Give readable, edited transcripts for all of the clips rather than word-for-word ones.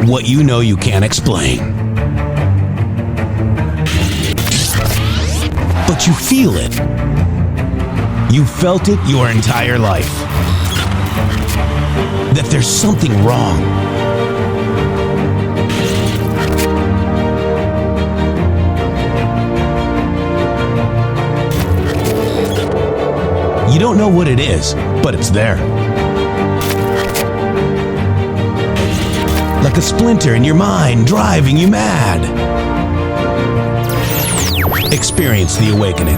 What you know you can't explain. But you feel it. You felt it your entire life. That there's something wrong. You don't know what it is, but it's there. Like a splinter in your mind, driving you mad. Experience the awakening.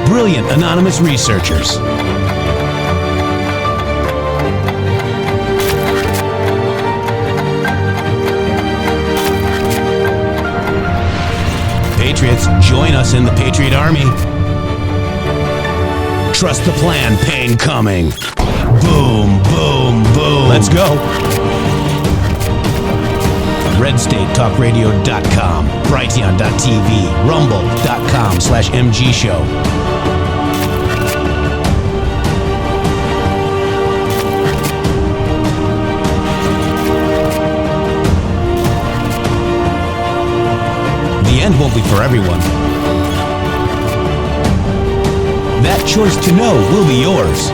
Brilliant anonymous researchers. Patriots, join us in the Patriot Army. Trust the plan, pain coming. Boom, boom, boom. Let's go. RedStateTalkRadio.com, Brighteon.tv, Rumble.com/MG Show. The end won't be for everyone. That choice to know will be yours.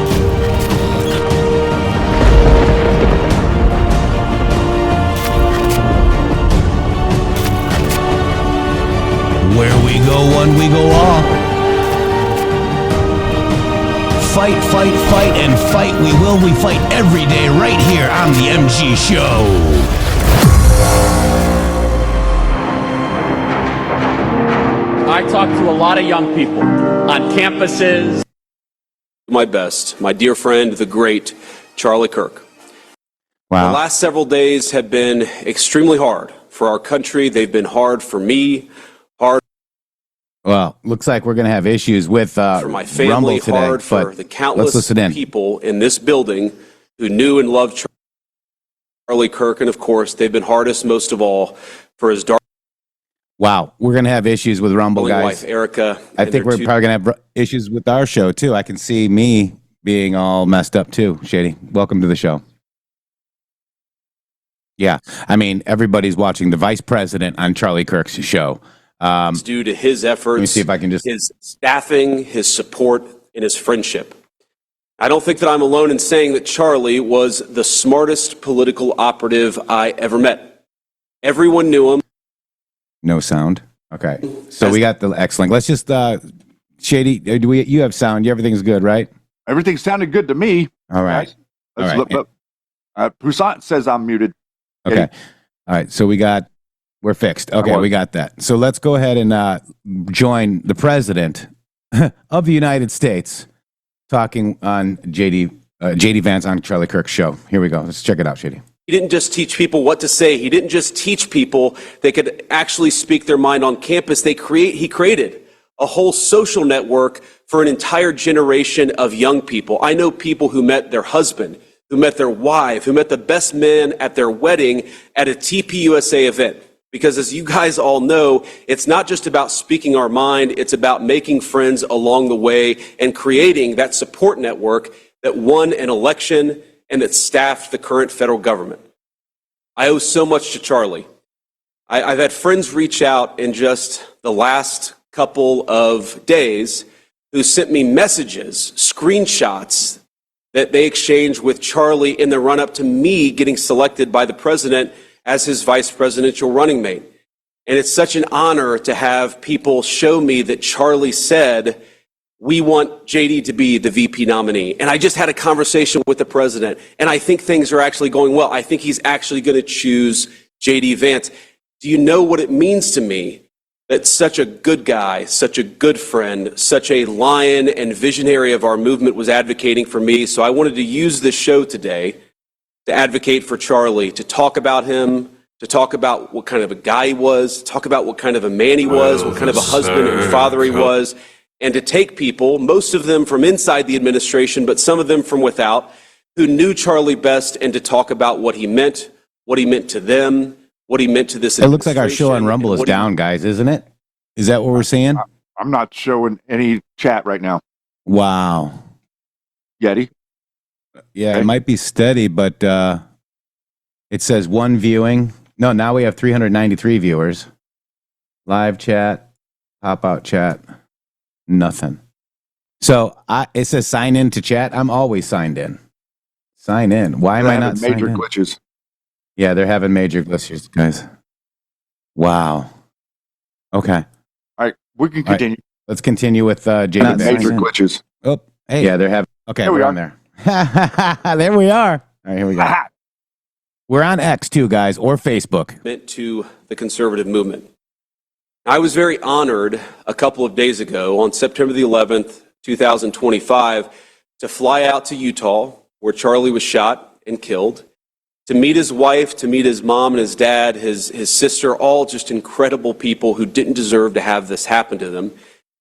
Where we go one, we go all. Fight, fight, fight, and fight we will. We fight every day right here on the MG Show. I talk to a lot of young people on campuses. My best, my dear friend, the great Charlie Kirk. Wow. The last several days have been extremely hard for our country. They've been hard for me, hard. Well, looks like we're going to have issues with for my family, Rumble today, hard for the countless people in this building who knew and loved Charlie Kirk, and of course, they've been hardest most of all for his dark. Wow, we're going to have issues with Rumble, guys. Wife, Erika. I think we're probably going to have issues with our show, too. I can see me being all messed up, too, Shady. Welcome to the show. Yeah, I mean, everybody's watching the vice president on Charlie Kirk's show. It's due to his efforts, let me see if I can just... his staffing, his support, and his friendship. I don't think that I'm alone in saying that Charlie was the smartest political operative I ever met. Everyone knew him. No sound. Okay. So we got the X-Link. Let's just, Shady, you have sound. Everything's good, right? Everything sounded good to me. All right. All right. Poussin says I'm muted. Okay. All right. So we're fixed. Okay. We got that. So let's go ahead and join the president of the United States talking on JD Vance on Charlie Kirk Show. Here we go. Let's check it out, Shady. He didn't just teach people what to say. He didn't just teach people they could actually speak their mind on campus. He created a whole social network for an entire generation of young people. I know people who met their husband, who met their wife, who met the best man at their wedding at a TPUSA event. Because as you guys all know, it's not just about speaking our mind, it's about making friends along the way and creating that support network that won an election and that staffed the current federal government. I owe so much to Charlie. I've had friends reach out in just the last couple of days who sent me messages, screenshots that they exchanged with Charlie in the run-up to me getting selected by the president as his vice presidential running mate. And it's such an honor to have people show me that Charlie said, we want JD to be the VP nominee. And I just had a conversation with the president, and I think things are actually going well. I think he's actually going to choose JD Vance. Do you know what it means to me that such a good guy, such a good friend, such a lion and visionary of our movement was advocating for me? So I wanted to use this show today to advocate for Charlie, to talk about him, to talk about what kind of a guy he was, talk about what kind of a man he was, what kind of a husband and father he was, and to take people, most of them from inside the administration, but some of them from without, who knew Charlie best and to talk about what he meant to them, what he meant to this It looks like our show on administration, Rumble and is what he- down, guys, isn't it? Is that what we're seeing? I'm not showing any chat right now. Wow. Yeti. Yeah, Okay. it might be steady, but it says one viewing. No, now we have 393 viewers. Live chat, pop-out chat, nothing. So it says sign in to chat. I'm always signed in. Sign in. Why am I not signed major in? glitches? Yeah, they're having major glitches, guys. Wow. Okay. All right, we can continue. Let's continue with JD Not Vance. major glitches. Oh, hey. Yeah, they're having. Okay, There we we're are. on there. There we are. All right, here we go. Aha! We're on X too, guys, or Facebook. meant to the conservative movement. I was very honored a couple of days ago on September the 11th, 2025, to fly out to Utah, where Charlie was shot and killed, to meet his wife, to meet his mom and his dad, his sister, all just incredible people who didn't deserve to have this happen to them.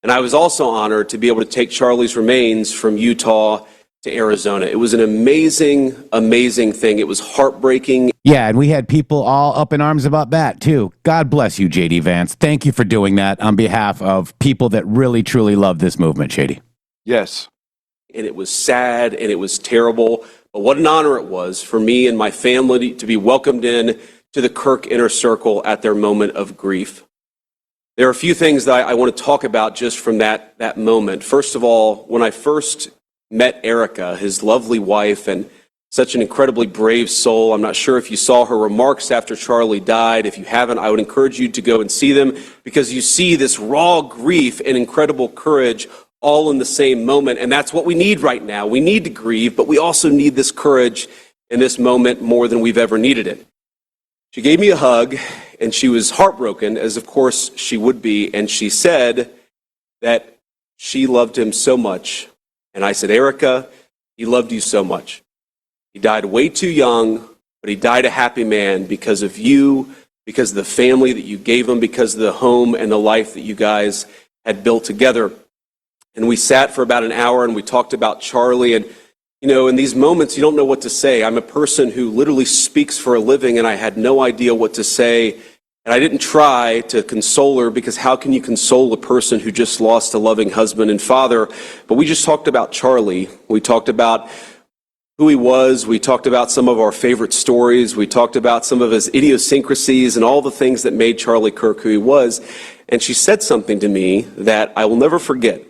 And I was also honored to be able to take Charlie's remains from Utah to Arizona. It was an amazing, amazing thing. It was heartbreaking. Yeah, and we had people all up in arms about that too. God bless you, JD Vance. Thank you for doing that on behalf of people that really, truly love this movement, JD. Yes. And it was sad and it was terrible. But what an honor it was for me and my family to be welcomed in to the Kirk inner circle at their moment of grief. There are a few things that I want to talk about just from that moment. First of all, when I first met Erika, his lovely wife, and such an incredibly brave soul. I'm not sure if you saw her remarks after Charlie died. If you haven't, I would encourage you to go and see them, because you see this raw grief and incredible courage all in the same moment. And that's what we need right now. We need to grieve, but we also need this courage in this moment more than we've ever needed it. She gave me a hug, and she was heartbroken, as of course she would be, and she said that she loved him so much. And I said, Erika, he loved you so much. He died way too young, but he died a happy man because of you, because of the family that you gave him, because of the home and the life that you guys had built together. And we sat for about an hour and we talked about Charlie. And, you know, in these moments, you don't know what to say. I'm a person who literally speaks for a living, and I had no idea what to say. And I didn't try to console her, because how can you console a person who just lost a loving husband and father? But we just talked about Charlie. We talked about who he was. We talked about some of our favorite stories. We talked about some of his idiosyncrasies and all the things that made Charlie Kirk who he was. And she said something to me that I will never forget.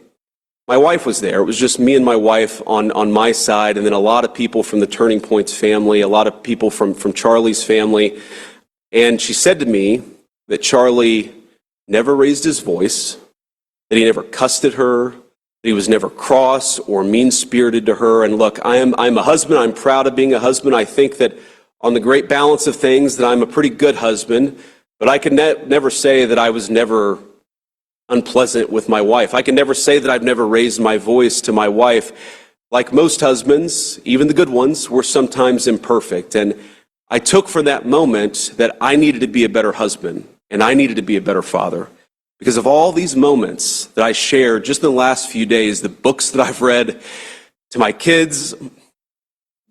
My wife was there. It was just me and my wife on my side, and then a lot of people from the Turning Points family, a lot of people from Charlie's family. And she said to me that Charlie never raised his voice, that he never cussed at her, that he was never cross or mean-spirited to her. And look, I'm a husband. I'm proud of being a husband. I think that on the great balance of things that I'm a pretty good husband, but I can never say that I was never unpleasant with my wife. I can never say that I've never raised my voice to my wife. Like most husbands, even the good ones, we're sometimes imperfect. And I took from that moment that I needed to be a better husband and I needed to be a better father. Because of all these moments that I shared just in the last few days, the books that I've read to my kids,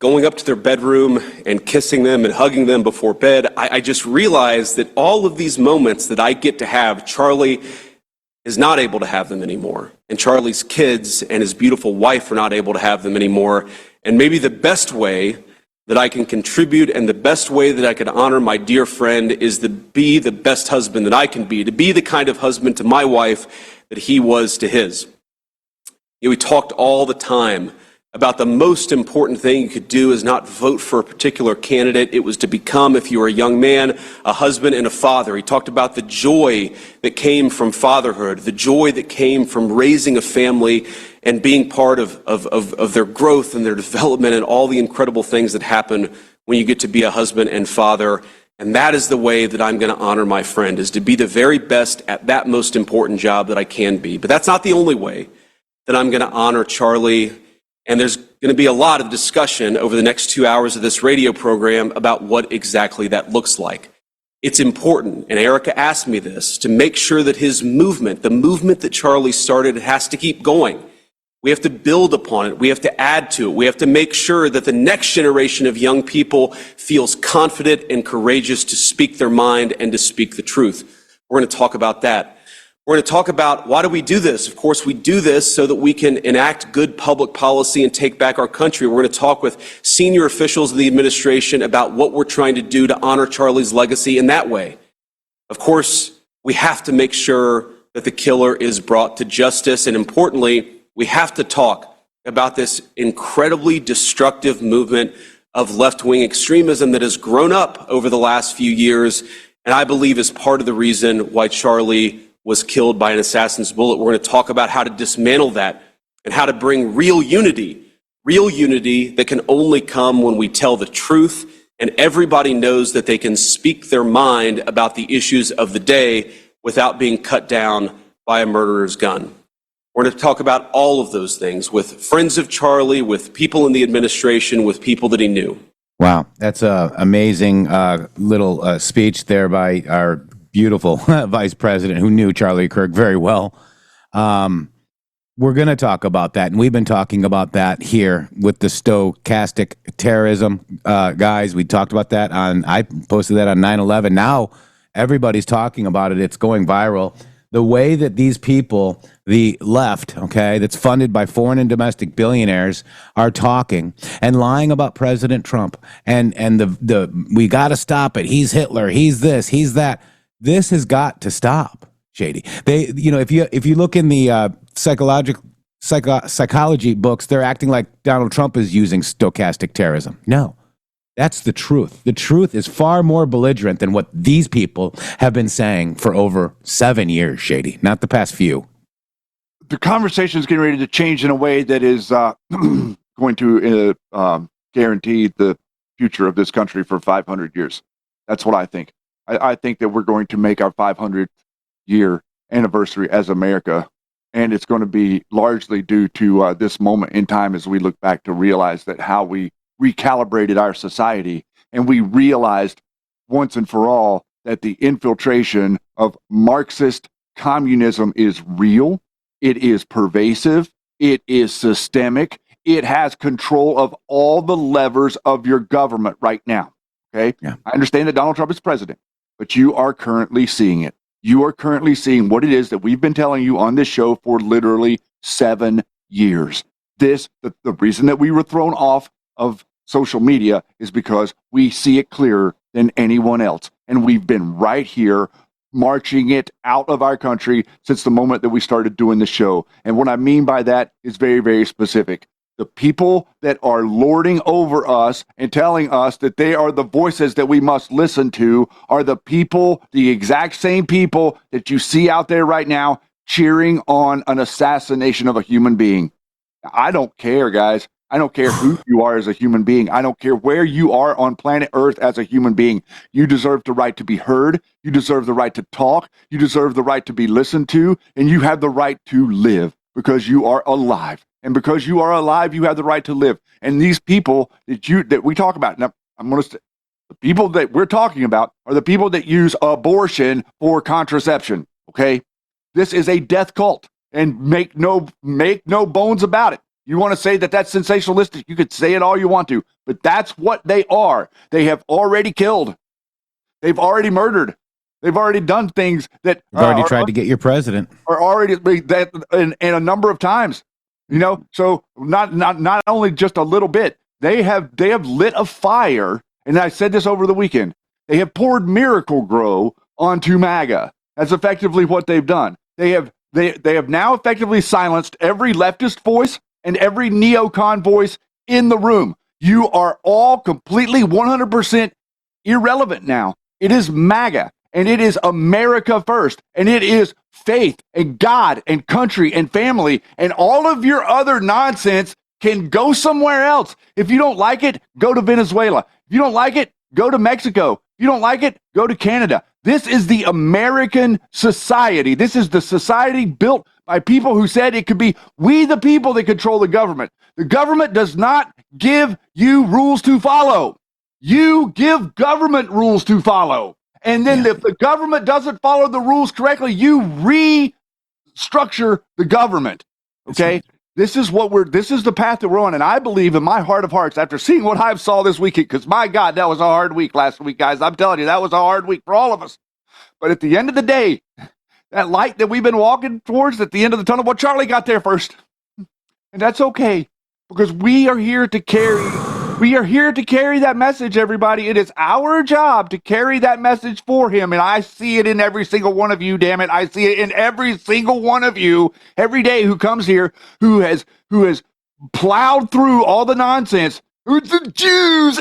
going up to their bedroom and kissing them and hugging them before bed, I just realized that all of these moments that I get to have, Charlie is not able to have them anymore. And Charlie's kids and his beautiful wife are not able to have them anymore. And maybe the best way that I can contribute and the best way that I can honor my dear friend is to be the best husband that I can be, to be the kind of husband to my wife that he was to his. You know, we talked all the time about the most important thing you could do is not vote for a particular candidate. It was to become, if you were a young man, a husband and a father. He talked about the joy that came from fatherhood, the joy that came from raising a family and being part of their growth and their development and all the incredible things that happen when you get to be a husband and father. And that is the way that I'm going to honor my friend, is to be the very best at that most important job that I can be. But that's not the only way that I'm going to honor Charlie. And there's going to be a lot of discussion over the next 2 hours of this radio program about what exactly that looks like. It's important, and Erika asked me this, to make sure that his movement, the movement that Charlie started, has to keep going. We have to build upon it. We have to add to it. We have to make sure that the next generation of young people feels confident and courageous to speak their mind and to speak the truth. We're going to talk about that. We're going to talk about why do we do this? Of course, we do this so that we can enact good public policy and take back our country. We're going to talk with senior officials in the administration about what we're trying to do to honor Charlie's legacy in that way. Of course, we have to make sure that the killer is brought to justice, and importantly, we have to talk about this incredibly destructive movement of left-wing extremism that has grown up over the last few years, and I believe is part of the reason why Charlie was killed by an assassin's bullet. We're going to talk about how to dismantle that and how to bring real unity that can only come when we tell the truth, and everybody knows that they can speak their mind about the issues of the day without being cut down by a murderer's gun. We're going to talk about all of those things with friends of Charlie, with people in the administration, with people that he knew. Wow, that's a amazing little speech there by our beautiful vice president who knew Charlie Kirk very well. We're going to talk about that, and we've been talking about that here with the Stochastic Terrorism guys. We talked about that I posted that on 9/11. Now everybody's talking about it. It's going viral. The way that these people, the left, okay, that's funded by foreign and domestic billionaires, are talking and lying about President Trump, and the we got to stop it. He's Hitler. He's this. He's that. This has got to stop, Shady. They, if you look in the psychology books, they're acting like Donald Trump is using stochastic terrorism. No. That's the truth. The truth is far more belligerent than what these people have been saying for over 7 years, Shady, not the past few. The conversation is getting ready to change in a way that is going to guarantee the future of this country for 500 years. That's what I think. I think that we're going to make our 500th year anniversary as America, and it's going to be largely due to this moment in time as we look back to realize that how we recalibrated our society, and we realized once and for all that the infiltration of Marxist communism is real, it is pervasive, it is systemic, it has control of all the levers of your government right now. Okay? Yeah. I understand that Donald Trump is president, but you are currently seeing it. You are currently seeing what it is that we've been telling you on this show for literally 7 years. The reason that we were thrown off of social media is because we see it clearer than anyone else. And we've been right here marching it out of our country since the moment that we started doing the show. And what I mean by that is very, very specific. The people that are lording over us and telling us that they are the voices that we must listen to are the people, the exact same people that you see out there right now cheering on an assassination of a human being. I don't care, guys. I don't care who you are as a human being. I don't care where you are on planet Earth as a human being. You deserve the right to be heard. You deserve the right to talk. You deserve the right to be listened to. And you have the right to live because you are alive. And because you are alive, you have the right to live. And these people that we talk about, now I'm going to say, the people that we're talking about are the people that use abortion for contraception. Okay? This is a death cult. And make no bones about it. You want to say that that's sensationalistic? You could say it all you want to, but that's what they are. They have already killed. They've already murdered. They've already done things that they've already tried to get your president. Are already that and a number of times. So not only just a little bit. They have lit a fire, and I said this over the weekend. They have poured Miracle Grow onto MAGA. That's effectively what they've done. They have now effectively silenced every leftist voice and every neocon voice in the room. You are all completely 100% irrelevant now. It is MAGA, and it is America first, and it is faith and God and country and family, and all of your other nonsense can go somewhere else. If you don't like it, go to Venezuela. If you don't like it, go to Mexico. If you don't like it, go to Canada. This is the American society. This is the society built by people who said it could be we the people that control the government. The government does not give you rules to follow. You give government rules to follow. And then if the government doesn't follow the rules correctly, you restructure the government. Okay? This is the path that we're on. And I believe in my heart of hearts, after seeing what I saw this weekend, because my God, that was a hard week last week, guys. I'm telling you, that was a hard week for all of us. But at the end of the day, that light that we've been walking towards at the end of the tunnel, well, Charlie got there first. And that's okay, because we are here to carry that message, everybody. It is our job to carry that message for him. And I see it in every single one of you, damn it. I see it in every single one of you every day who comes here, who has plowed through all the nonsense. It's the Jews,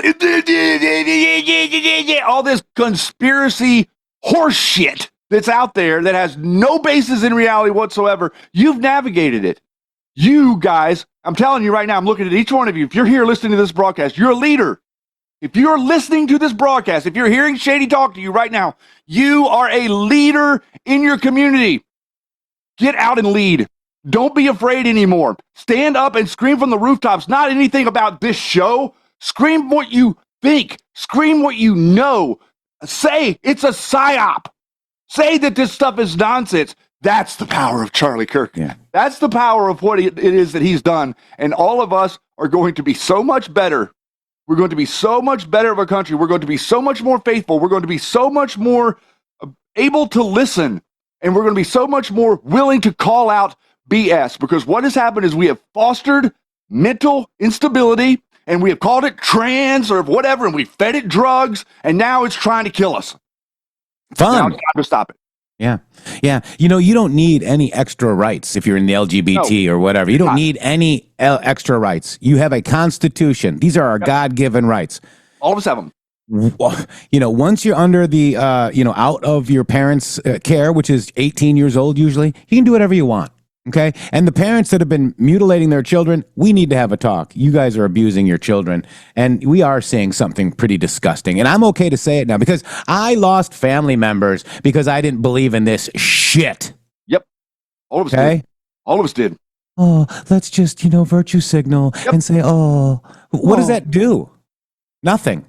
all this conspiracy horse shit that's out there that has no basis in reality whatsoever. You've navigated it. You guys, I'm telling you right now, I'm looking at each one of you. If you're here listening to this broadcast, you're a leader. If you're listening to this broadcast, if you're hearing Shady talk to you right now, you are a leader in your community. Get out and lead. Don't be afraid anymore. Stand up and scream from the rooftops. Not anything about this show. Scream what you think. Scream what you know. Say it's a psyop. Say that this stuff is nonsense. That's the power of Charlie Kirk. Yeah. That's the power of what it is that he's done. And all of us are going to be so much better. We're going to be so much better of a country. We're going to be so much more faithful. We're going to be so much more able to listen. And we're going to be so much more willing to call out BS. Because what has happened is we have fostered mental instability, and we have called it trans or whatever, and we fed it drugs, and now it's trying to kill us. Fun. Now it's time to stop it. Yeah. Yeah. You know, you don't need any extra rights if you're in the LGBT or whatever. You don't need any extra rights. You have a constitution. These are our God-given rights. All of us have them. You know, once you're under the, out of your parents' care, which is 18 years old usually, you can do whatever you want. Okay. And the parents that have been mutilating their children, we need to have a talk. You guys are abusing your children. And we are seeing something pretty disgusting. And I'm okay to say it now because I lost family members because I didn't believe in this shit. Yep. All of us did. All of us did. Oh, let's just, virtue signal and say, what does that do? Nothing.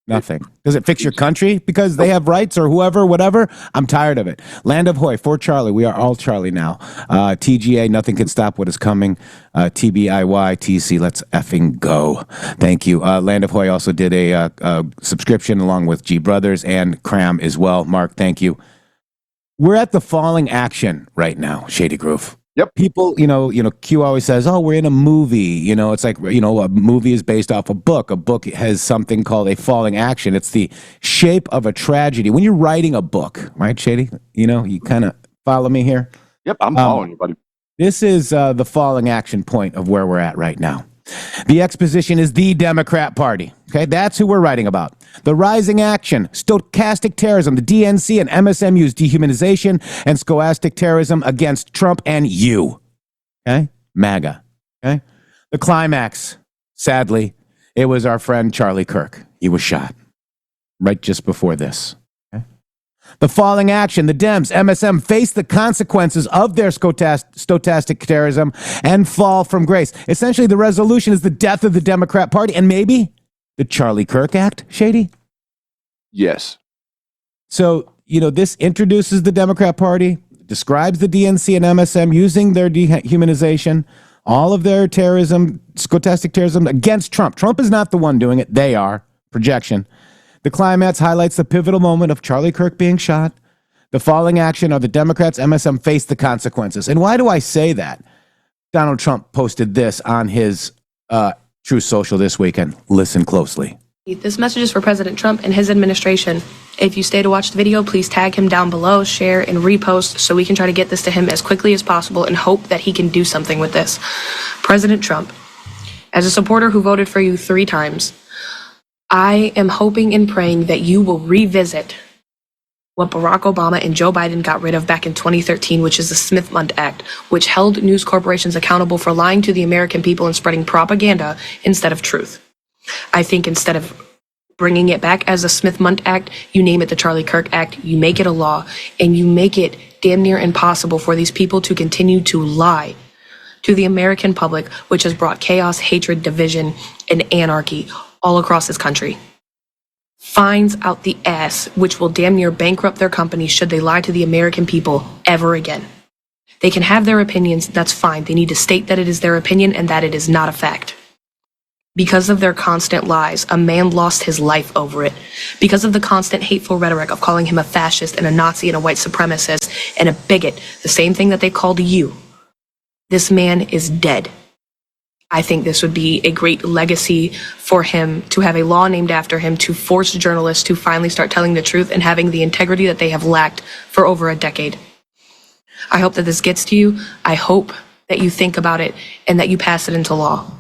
Nothing. Does it fix your country because they have rights or whoever, whatever? I'm tired of it. Land of Hoy, for Charlie. We are all Charlie now. TGA, nothing can stop what is coming. TBIY, TC, let's effing go. Thank you. Land of Hoy also did a subscription along with G Brothers and Cram as well. Mark, thank you. We're at the falling action right now, Shady Groove. Yep. People, Q always says, oh, we're in a movie. It's like, a movie is based off a book. A book has something called a falling action. It's the shape of a tragedy. When you're writing a book, right, Shady? You kind of follow me here? Yep, I'm following you, buddy. This is the falling action point of where we're at right now. The exposition is the Democrat Party. Okay, that's who we're writing about. The rising action, stochastic terrorism, the DNC and MSMU's dehumanization, and scholastic terrorism against Trump and you. Okay, MAGA. Okay, the climax, sadly, it was our friend Charlie Kirk. He was shot right just before this. The falling action, the Dems, MSM face the consequences of their stochastic terrorism and fall from grace. Essentially, the resolution is the death of the Democrat Party and maybe the Charlie Kirk Act, Shady? Yes. So, this introduces the Democrat Party, describes the DNC and MSM using their dehumanization, all of their terrorism, stochastic terrorism against Trump. Trump is not the one doing it. They are. Projection. The climax highlights the pivotal moment of Charlie Kirk being shot. The falling action of the Democrats, MSM, face the consequences. And why do I say that? Donald Trump posted this on his Truth Social this weekend. Listen closely. This message is for President Trump and his administration. If you stay to watch the video, please tag him down below, share, and repost so we can try to get this to him as quickly as possible and hope that he can do something with this. President Trump, as a supporter who voted for you 3 times, I am hoping and praying that you will revisit what Barack Obama and Joe Biden got rid of back in 2013, which is the Smith-Mundt Act, which held news corporations accountable for lying to the American people and spreading propaganda instead of truth. I think instead of bringing it back as a Smith-Mundt Act, you name it the Charlie Kirk Act, you make it a law, and you make it damn near impossible for these people to continue to lie to the American public, which has brought chaos, hatred, division, and anarchy all across this country. Fines out the ass, which will damn near bankrupt their companies should they lie to the American people ever again. They can have their opinions, that's fine. They need to state that it is their opinion and that it is not a fact. Because of their constant lies, a man lost his life over it. Because of the constant hateful rhetoric of calling him a fascist and a Nazi and a white supremacist and a bigot, the same thing that they called you, this man is dead. I think this would be a great legacy for him to have a law named after him, to force journalists to finally start telling the truth and having the integrity that they have lacked for over a decade. I hope that this gets to you. I hope that you think about it and that you pass it into law.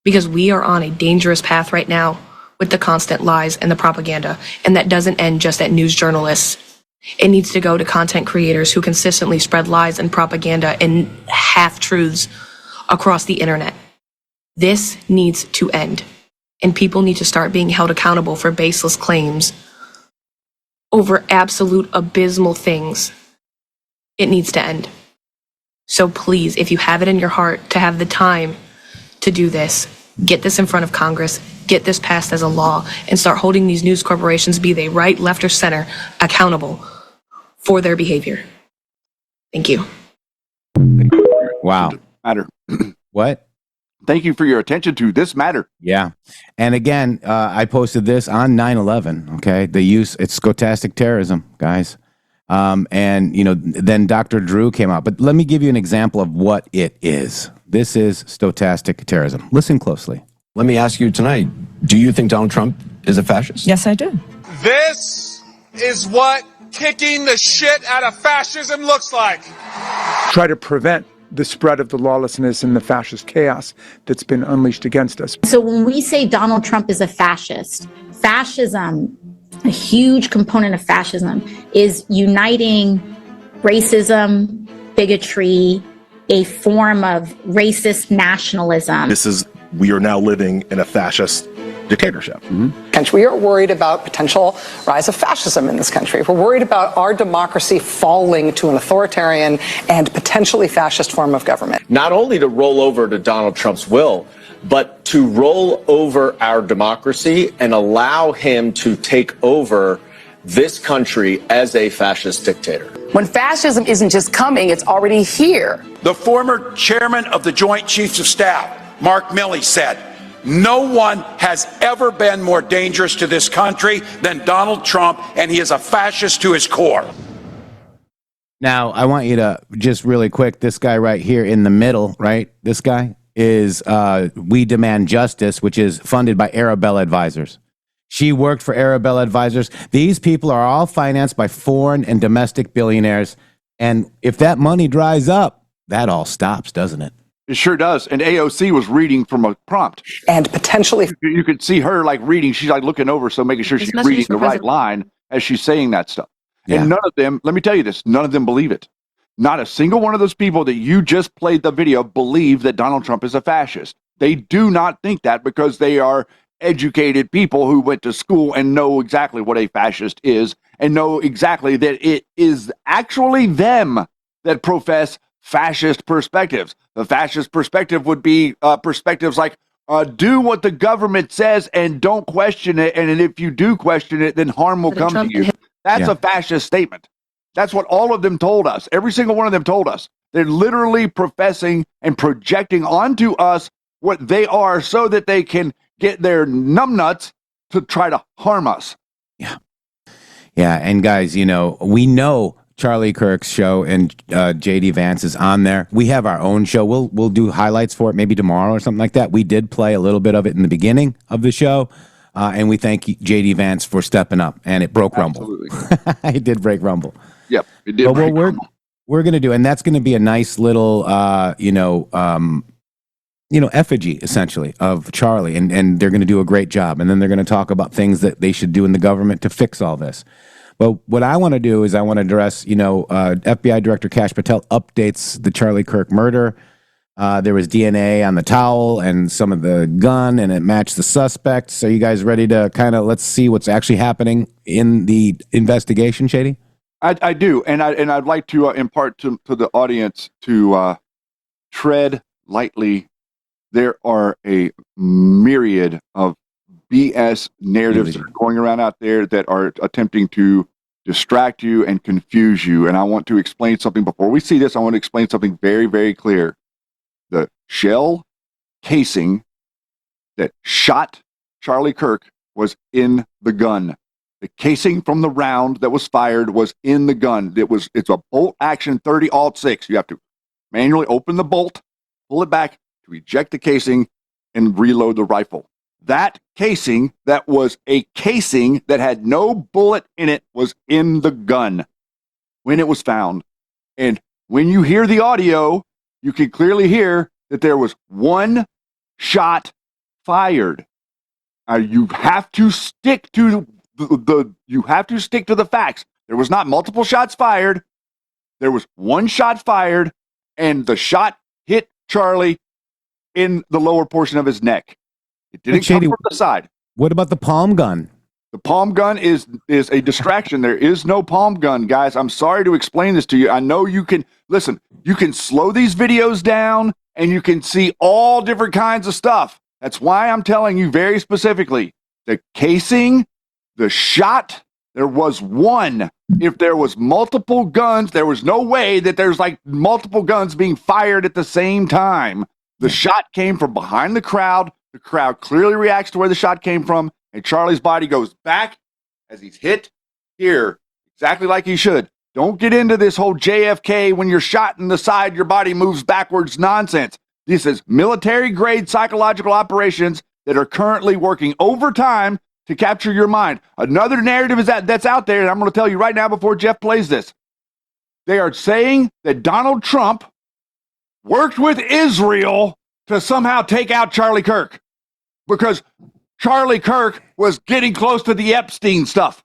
Because we are on a dangerous path right now with the constant lies and the propaganda, and that doesn't end just at news journalists. It needs to go to content creators who consistently spread lies and propaganda and half-truths across the internet. This needs to end, and people need to start being held accountable for baseless claims over absolute abysmal things. It needs to end. So please, if you have it in your heart to have the time to do this, get this in front of Congress, get this passed as a law, and start holding these news corporations, be they right, left, or center, accountable for their behavior. Thank you. Wow. Matter. What? Thank you for your attention to this matter. Yeah. And again, I posted this on 9/11. Okay. It's Stochastic Terrorism, guys. And, then Dr. Drew came out. But let me give you an example of what it is. This is Stochastic Terrorism. Listen closely. Let me ask you tonight, do you think Donald Trump is a fascist? Yes, I do. This is what kicking the shit out of fascism looks like. Try to prevent the spread of the lawlessness and the fascist chaos that's been unleashed against us. So when we say Donald Trump is a fascist, fascism, a huge component of fascism is uniting racism, bigotry, a form of racist nationalism. We are now living in a fascist dictatorship. Mm-hmm. We are worried about potential rise of fascism in this country. We're worried about our democracy falling to an authoritarian and potentially fascist form of government. Not only to roll over to Donald Trump's will, but to roll over our democracy and allow him to take over this country as a fascist dictator. When fascism isn't just coming, it's already here. The former chairman of the Joint Chiefs of Staff, Mark Milley, said, "No one has ever been more dangerous to this country than Donald Trump, and he is a fascist to his core." Now, I want you to just really quick, this guy right here in the middle, right? This guy is We Demand Justice, which is funded by Arabella Advisors. She worked for Arabella Advisors. These people are all financed by foreign and domestic billionaires. And if that money dries up, that all stops, doesn't it? It sure does. And AOC was reading from a prompt. And potentially, you could see her like reading. She's like looking over, so making sure she's reading the right line as she's saying that stuff. Yeah. And none of them, let me tell you this, none of them believe it. Not a single one of those people that you just played the video believe that Donald Trump is a fascist. They do not think that because they are educated people who went to school and know exactly what a fascist is and know exactly that it is actually them that profess fascist perspectives. The fascist perspective would be perspectives like do what the government says and don't question it. And if you do question it, then harm will come to you. That's a fascist statement. That's what all of them told us. Every single one of them told us. They're literally professing and projecting onto us what they are so that they can get their numbnuts to try to harm us. Yeah. Yeah. And guys, we know Charlie Kirk's show and JD Vance is on there. We have our own show. We'll do highlights for it maybe tomorrow or something like that. We did play a little bit of it in the beginning of the show. And we thank JD Vance for stepping up. And it broke Rumble. It did break Rumble. Yep. It did break Rumble. We're going to do, and that's going to be a nice little, effigy essentially of Charlie, and they're going to do a great job. And then they're going to talk about things that they should do in the government to fix all this. But what I want to do is I want to address, FBI Director Kash Patel updates the Charlie Kirk murder. There was DNA on the towel and some of the gun, and it matched the suspect. So you guys ready to let's see what's actually happening in the investigation, Shady? I do, and I'd like to impart to the audience to tread lightly. There are a myriad of BS narratives that are going around out there that are attempting to distract you and confuse you. And I want to explain something before we see this. I want to explain something very, very clear. The shell casing that shot Charlie Kirk was in the gun. The casing from the round that was fired was in the gun. It's a bolt action 30-06. You have to manually open the bolt, pull it back to eject the casing and reload the rifle. That casing, that was a casing that had no bullet in it, was in the gun when it was found. And when you hear the audio, you can clearly hear that there was one shot fired. You have to stick to the facts. There was not multiple shots fired. There was one shot fired, and the shot hit Charlie in the lower portion of his neck. It didn't come from the side. What about the palm gun? The palm gun is a distraction. There is no palm gun, guys. I'm sorry to explain this to you. I know you can listen. You can slow these videos down, and you can see all different kinds of stuff. That's why I'm telling you very specifically, the casing, the shot, there was one. If there was multiple guns, there was no way that there's like multiple guns being fired at the same time. The shot came from behind the crowd. The crowd clearly reacts to where the shot came from, and Charlie's body goes back as he's hit here, exactly like he should. Don't get into this whole JFK, when you're shot in the side, your body moves backwards nonsense. This is military-grade psychological operations that are currently working overtime to capture your mind. Another narrative that's out there, and I'm going to tell you right now before Jeff plays this. They are saying that Donald Trump worked with Israel to somehow take out Charlie Kirk because Charlie Kirk was getting close to the Epstein stuff.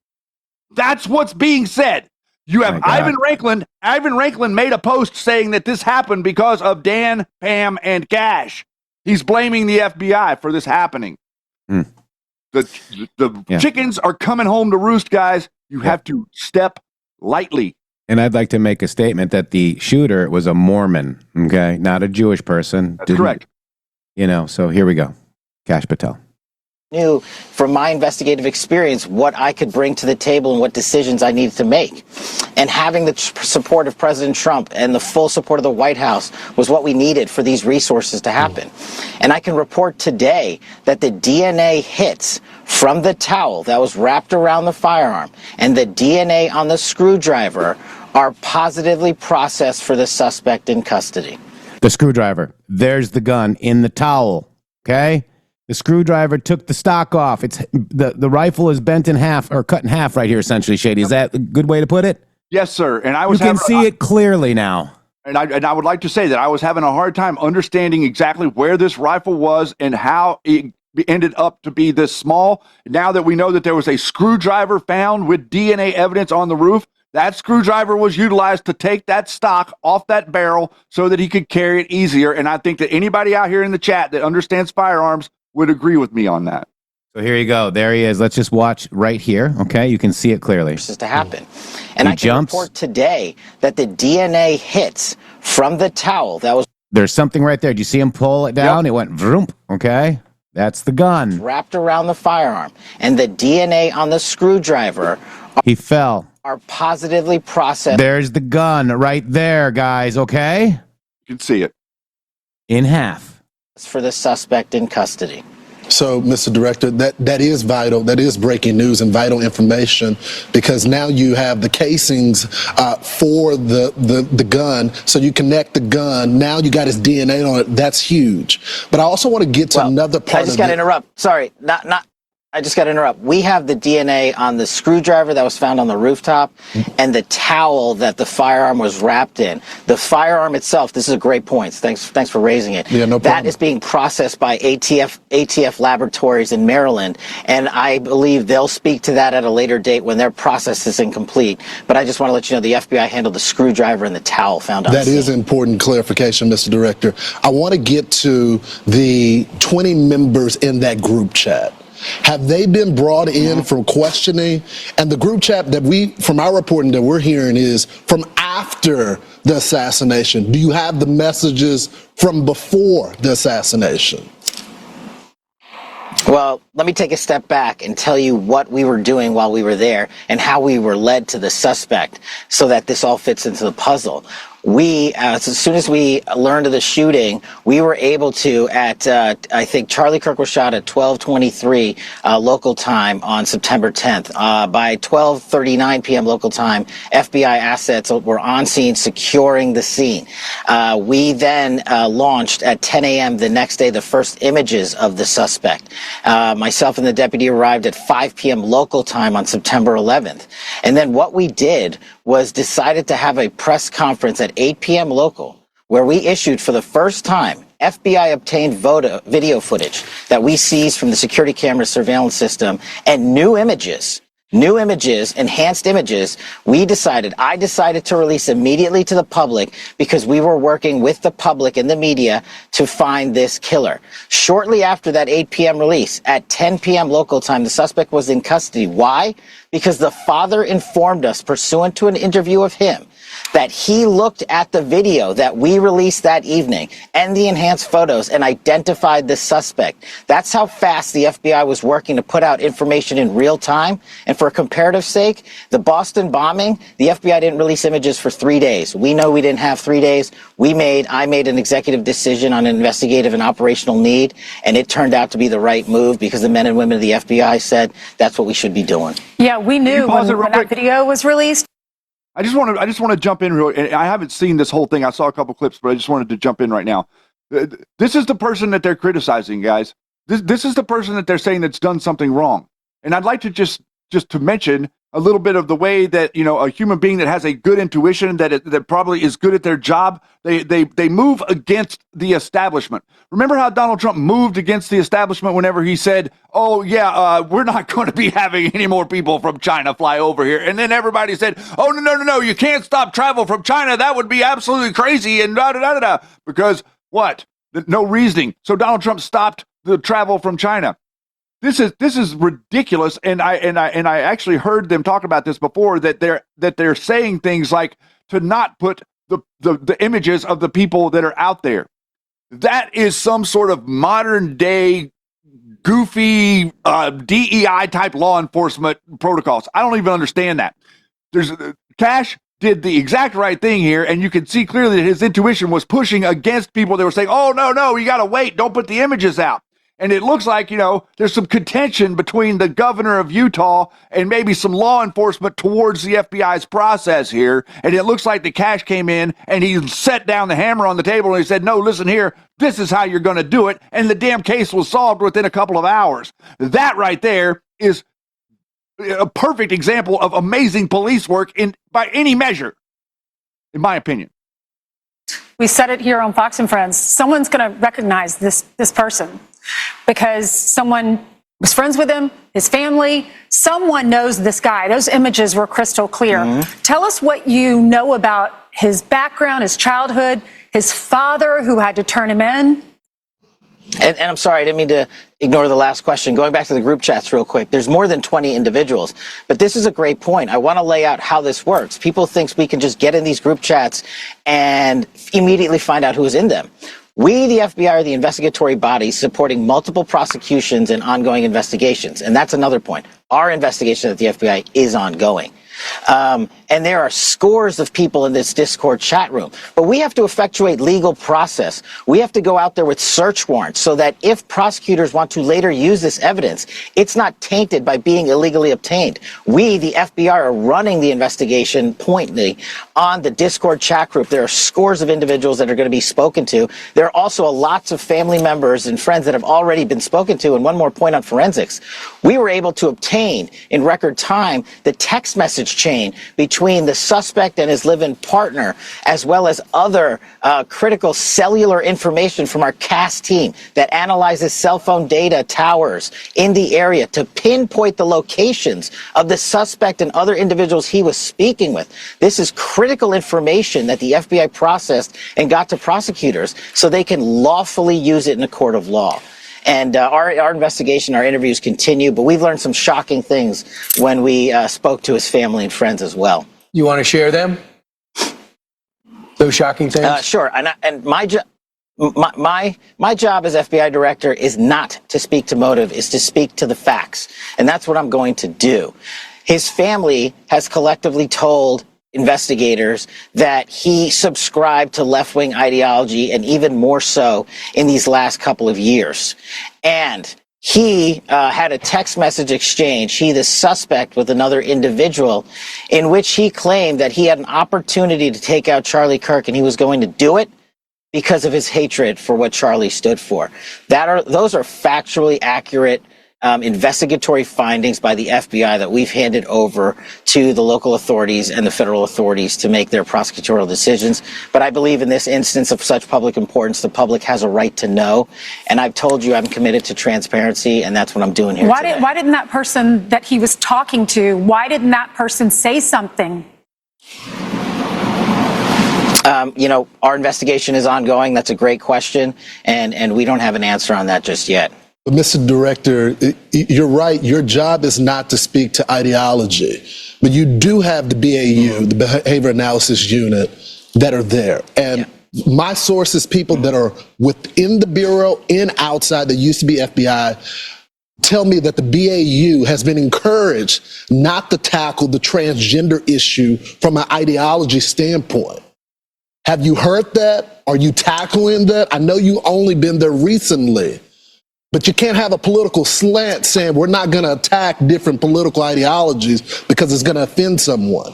That's what's being said. You have Ivan Ranklin. Ivan Ranklin made a post saying that this happened because of Dan, Pam, and Kash. He's blaming the FBI for this happening. The chickens are coming home to roost, guys. You have to step lightly. And I'd like to make a statement that the shooter was a Mormon, okay, not a Jewish person. That's correct. You know, so here we go. Kash Patel. Knew from my investigative experience what I could bring to the table and what decisions I needed to make. And having the support of President Trump and the full support of the White House was what we needed for these resources to happen. And I can report today that the DNA hits from the towel that was wrapped around the firearm and the DNA on the screwdriver are positively processed for the suspect in custody. The screwdriver. There's the gun in the towel, okay? The screwdriver took the stock off. It's the rifle is bent in half or cut in half right here, essentially, Shady. Is that a good way to put it? Yes, sir. And you can see it clearly now. And I would like to say that I was having a hard time understanding exactly where this rifle was and how it ended up to be this small. Now that we know that there was a screwdriver found with DNA evidence on the roof, that screwdriver was utilized to take that stock off that barrel so that he could carry it easier. And I think that anybody out here in the chat that understands firearms would agree with me on that. So here you go. There he is. Let's just watch right here. Okay, you can see it clearly. This is to happen. And I can report today that the DNA hits from the towel that was... There's something right there. Do you see him pull it down? Yep. It went vroom. Okay, that's the gun. Wrapped around the firearm. And the DNA on the screwdriver... He fell. ...are positively processed. There's the gun right there, guys, okay? You can see it. In half. ...for the suspect in custody. So, Mr. Director, that is vital. That is breaking news and vital information because now you have the casings for the gun. So you connect the gun. Now you got his DNA on it. That's huge. But I also want to get to another part. I just got to interrupt. Sorry, I just got to interrupt. We have the DNA on the screwdriver that was found on the rooftop and the towel that the firearm was wrapped in. The firearm itself, this is a great point. Thanks for raising it. Yeah, no problem. That is being processed by ATF laboratories in Maryland, and I believe they'll speak to that at a later date when their process is incomplete. But I just want to let you know the FBI handled the screwdriver and the towel found on the scene. That is important clarification, Mr. Director. I want to get to the 20 members in that group chat. Have they been brought in from questioning? And the group chat that from our reporting that we're hearing is from after the assassination. Do you have the messages from before the assassination? Well, Well, let me take a step back and tell you what we were doing while we were there and how we were led to the suspect so that this all fits into the puzzle. We, as soon as we learned of the shooting, we were able to, I think Charlie Kirk was shot at 12:23 local time on September 10th. By 12:39 p.m. local time, FBI assets were on scene securing the scene. We then launched at 10 a.m. the next day the first images of the suspect. Myself and the deputy arrived at 5 p.m. local time on September 11th. And then what we did was decided to have a press conference at 8 p.m. local, where we issued for the first time FBI obtained video footage that we seized from the security camera surveillance system and new images, enhanced images. I decided to release immediately to the public because we were working with the public and the media to find this killer. Shortly after that 8 p.m. release, at 10 p.m. local time, the suspect was in custody. Why? Because the father informed us, pursuant to an interview of him, that he looked at the video that we released that evening and the enhanced photos and identified the suspect. That's how fast the FBI was working to put out information in real time. And for comparative sake, the Boston bombing, the FBI didn't release images for 3 days. We know we didn't have 3 days. I made an executive decision on an investigative and operational need, and it turned out to be the right move because the men and women of the FBI said that's what we should be doing. Yeah, we knew when that video was released. I just want to jump in real. I haven't seen this whole thing. I saw a couple clips, but I just wanted to jump in right now. This is the person that they're criticizing, guys. This is the person that they're saying that's done something wrong. And I'd like to just to mention a little bit of the way that, a human being that has a good intuition, that probably is good at their job, they move against the establishment. Remember how Donald Trump moved against the establishment whenever he said, oh, yeah, we're not going to be having any more people from China fly over here. And then everybody said, oh, no, you can't stop travel from China. That would be absolutely crazy. And da-da-da-da-da. Because what? No reasoning. So Donald Trump stopped the travel from China. This is ridiculous, and I actually heard them talk about this before, that they're saying things like to not put the images of the people that are out there. That is some sort of modern day goofy DEI type law enforcement protocols. I don't even understand that. Kash did the exact right thing here, and you can see clearly that his intuition was pushing against people that were saying, oh, no, you got to wait, don't put the images out. And it looks like, there's some contention between the governor of Utah and maybe some law enforcement towards the FBI's process here. And it looks like the Kash came in and he set down the hammer on the table and he said, no, listen here, this is how you're going to do it. And the damn case was solved within a couple of hours. That right there is a perfect example of amazing police work by any measure, in my opinion. We said it here on Fox and Friends. Someone's going to recognize this person because someone was friends with him, his family. Someone knows this guy. Those images were crystal clear. Mm-hmm. Tell us what you know about his background, his childhood, his father who had to turn him in. And I'm sorry, I didn't mean to ignore the last question. Going back to the group chats real quick, there's more than 20 individuals. But this is a great point. I want to lay out how this works. People think we can just get in these group chats and immediately find out who's in them. We, the FBI, are the investigatory body supporting multiple prosecutions and ongoing investigations. And that's another point. Our investigation at the FBI is ongoing. And there are scores of people in this Discord chat room. But we have to effectuate legal process. We have to go out there with search warrants so that if prosecutors want to later use this evidence, it's not tainted by being illegally obtained. We, the FBI, are running the investigation pointedly on the Discord chat group. There are scores of individuals that are going to be spoken to. There are also lots of family members and friends that have already been spoken to. And one more point on forensics. We were able to obtain in record time the text message chain between the suspect and his live-in partner, as well as other critical cellular information from our CAS team that analyzes cell phone data towers in the area to pinpoint the locations of the suspect and other individuals he was speaking with. This is critical information that the FBI processed and got to prosecutors so they can lawfully use it in a court of law. And our investigation, our interviews continue, but we've learned some shocking things when we spoke to his family and friends as well. You want to share them? Those shocking things? Sure. And my job. My job as FBI director is not to speak to motive, is to speak to the facts. And that's what I'm going to do. His family has collectively told investigators that he subscribed to left-wing ideology, and even more so in these last couple of years. And he had a text message exchange, the suspect, with another individual, in which he claimed that he had an opportunity to take out Charlie Kirk, and he was going to do it because of his hatred for what Charlie stood for. Those are factually accurate investigatory findings by the FBI that we've handed over to the local authorities and the federal authorities to make their prosecutorial decisions. But I believe in this instance of such public importance, the public has a right to know. And I've told you I'm committed to transparency, and that's what I'm doing here today. Why didn't that person that he was talking to, why didn't that person say something? Our investigation is ongoing. That's a great question. And we don't have an answer on that just yet. But Mr. Director, you're right. Your job is not to speak to ideology, but you do have the BAU, the Behavior Analysis Unit, that are there. And my sources, people that are within the Bureau and outside that used to be FBI, tell me that the BAU has been encouraged not to tackle the transgender issue from an ideology standpoint. Have you heard that? Are you tackling that? I know you only been there recently. But you can't have a political slant saying we're not going to attack different political ideologies because it's going to offend someone.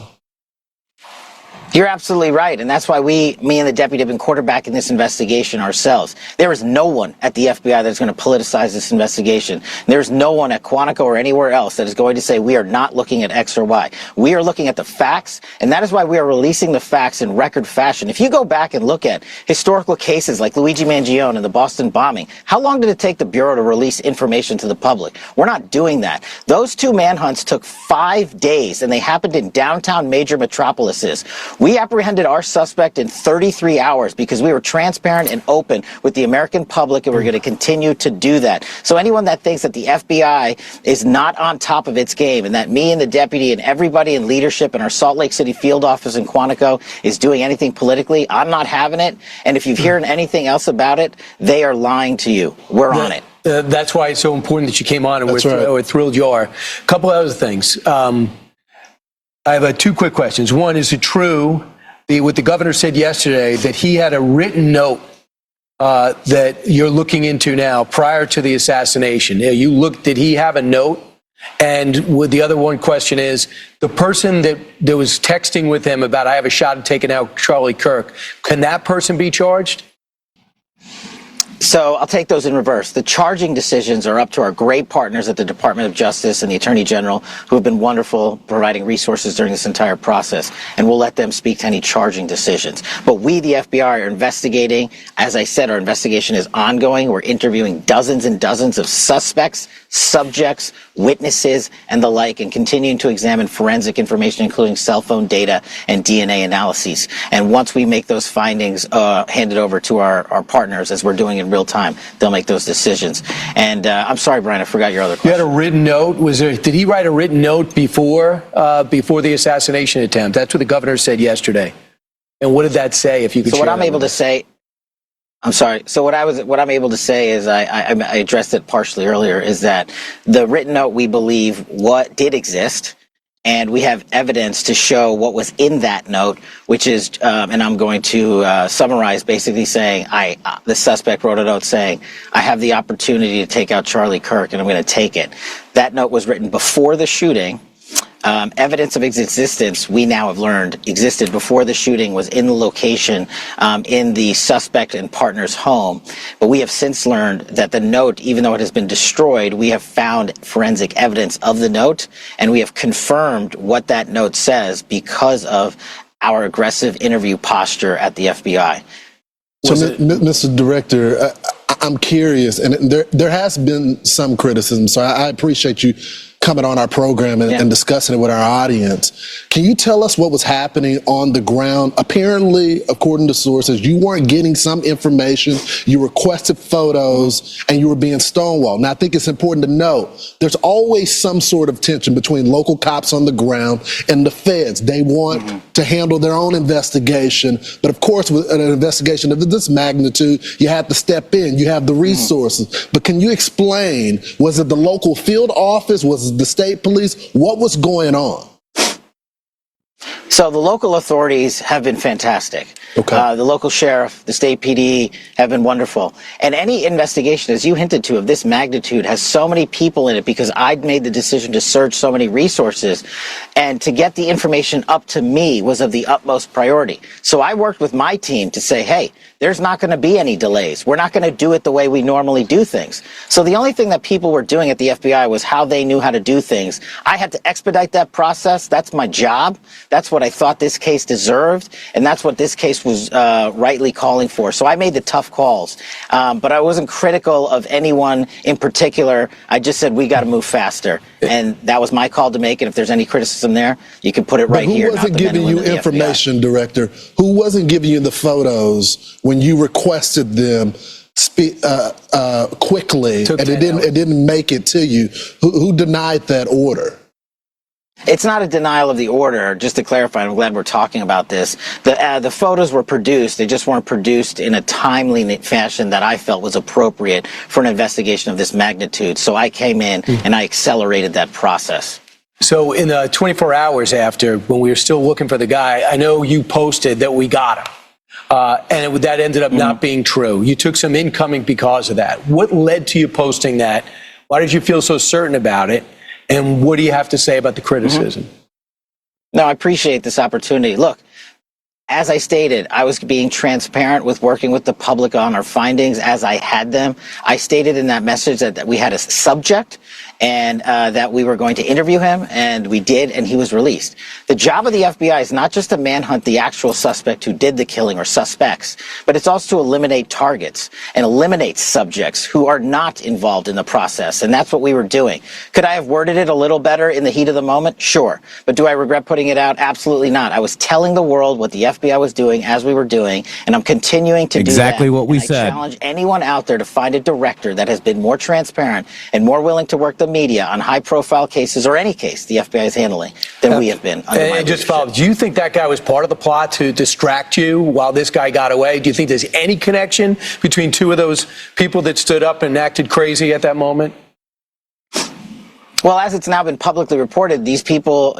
You're absolutely right. And that's why me and the deputy have been quarterbacking this investigation ourselves. There is no one at the FBI that's going to politicize this investigation. There's no one at Quantico or anywhere else that is going to say we are not looking at X or Y. We are looking at the facts, and that is why we are releasing the facts in record fashion. If you go back and look at historical cases like Luigi Mangione and the Boston bombing, how long did it take the Bureau to release information to the public? We're not doing that. Those two manhunts took 5 days, and they happened in downtown major metropolises. We apprehended our suspect in 33 hours because we were transparent and open with the American public, and we're going to continue to do that. So anyone that thinks that the FBI is not on top of its game and that me and the deputy and everybody in leadership in our Salt Lake City field office in Quantico is doing anything politically, I'm not having it. And if you've heard anything else about it, they are lying to you. We're on it. That's why it's so important that you came on, and we're thrilled you are. A couple of other things. I have 2 quick questions. One, is it true what the governor said yesterday that he had a written note that you're looking into now prior to the assassination? Did he have a note? And the other one question is, the person that was texting with him about I have a shot at taking out Charlie Kirk, can that person be charged? So I'll take those in reverse. The charging decisions are up to our great partners at the Department of Justice and the Attorney General, who have been wonderful providing resources during this entire process, and we'll let them speak to any charging decisions. But we, the FBI, are investigating. As I said, our investigation is ongoing. We're interviewing dozens and dozens of suspects, subjects, witnesses, and the like, and continuing to examine forensic information, including cell phone data and DNA analyses. And once we make those findings handed over to our partners, as we're doing in real time, they'll make those decisions. And I'm sorry, Brian, I forgot your other question. You had a written note. Did he write a written note before the assassination attempt? That's what the governor said yesterday. And what did that say? If you could. So what I'm able to say. I'm sorry. So what I'm able to say is I addressed it partially earlier, is that the written note, we believe, what did exist, and we have evidence to show what was in that note, which is, and I'm going to summarize, basically saying the suspect wrote a note saying, I have the opportunity to take out Charlie Kirk, and I'm going to take it. That note was written before the shooting. Evidence of its existence, we now have learned, existed before the shooting, was in the location in the suspect and partner's home. But we have since learned that the note, even though it has been destroyed, we have found forensic evidence of the note, and we have confirmed what that note says because of our aggressive interview posture at the FBI. So, Mr. Director, I'm curious, and there has been some criticism, so I appreciate you coming on our program and discussing it with our audience. Can you tell us what was happening on the ground? Apparently, according to sources, you weren't getting some information, you requested photos, and you were being stonewalled. Now, I think it's important to note, there's always some sort of tension between local cops on the ground and the feds. They want to handle their own investigation, but of course, with an investigation of this magnitude, you have to step in, you have the resources. But can you explain, was it the local field office, was it the state police? What was going on? So the local authorities have been fantastic. Okay. The local sheriff, the state PD have been wonderful. And any investigation, as you hinted to, of this magnitude has so many people in it because I'd made the decision to surge so many resources. And to get the information up to me was of the utmost priority. So I worked with my team to say, hey, there's not going to be any delays. We're not going to do it the way we normally do things. So the only thing that people were doing at the FBI was how they knew how to do things. I had to expedite that process. That's my job. That's what I thought this case deserved. And that's what this case was rightly calling for. So I made the tough calls. But I wasn't critical of anyone in particular. I just said, we got to move faster. And that was my call to make. And if there's any criticism there, you can put it right here. Who wasn't giving you information, Director? Who wasn't giving you the photos when you requested them quickly and it didn't make it to you? Who denied that order? It's not a denial of the order. Just to clarify, I'm glad we're talking about this. The photos were produced. They just weren't produced in a timely fashion that I felt was appropriate for an investigation of this magnitude. So I came in and I accelerated that process. So in the 24 hours after, when we were still looking for the guy, I know you posted that we got him. And that ended up not being true. You took some incoming because of that. What led to you posting that? Why did you feel so certain about it? And what do you have to say about the criticism? No, I appreciate this opportunity. Look, as I stated, I was being transparent with working with the public on our findings as I had them. I stated in that message that we had a subject and that we were going to interview him, and we did, and he was released. The job of the FBI is not just to manhunt the actual suspect who did the killing or suspects, but it's also to eliminate targets and eliminate subjects who are not involved in the process, and that's what we were doing. Could I have worded it a little better in the heat of the moment? Sure. But do I regret putting it out? Absolutely not. I was telling the world what the FBI was doing as we were doing, and I'm continuing to do that. Exactly what we said. I challenge anyone out there to find a director that has been more transparent and more willing to work the media on high-profile cases or any case the FBI is handling than we have been. And just follow, do you think that guy was part of the plot to distract you while this guy got away? Do you think there's any connection between two of those people that stood up and acted crazy at that moment? Well, as it's now been publicly reported,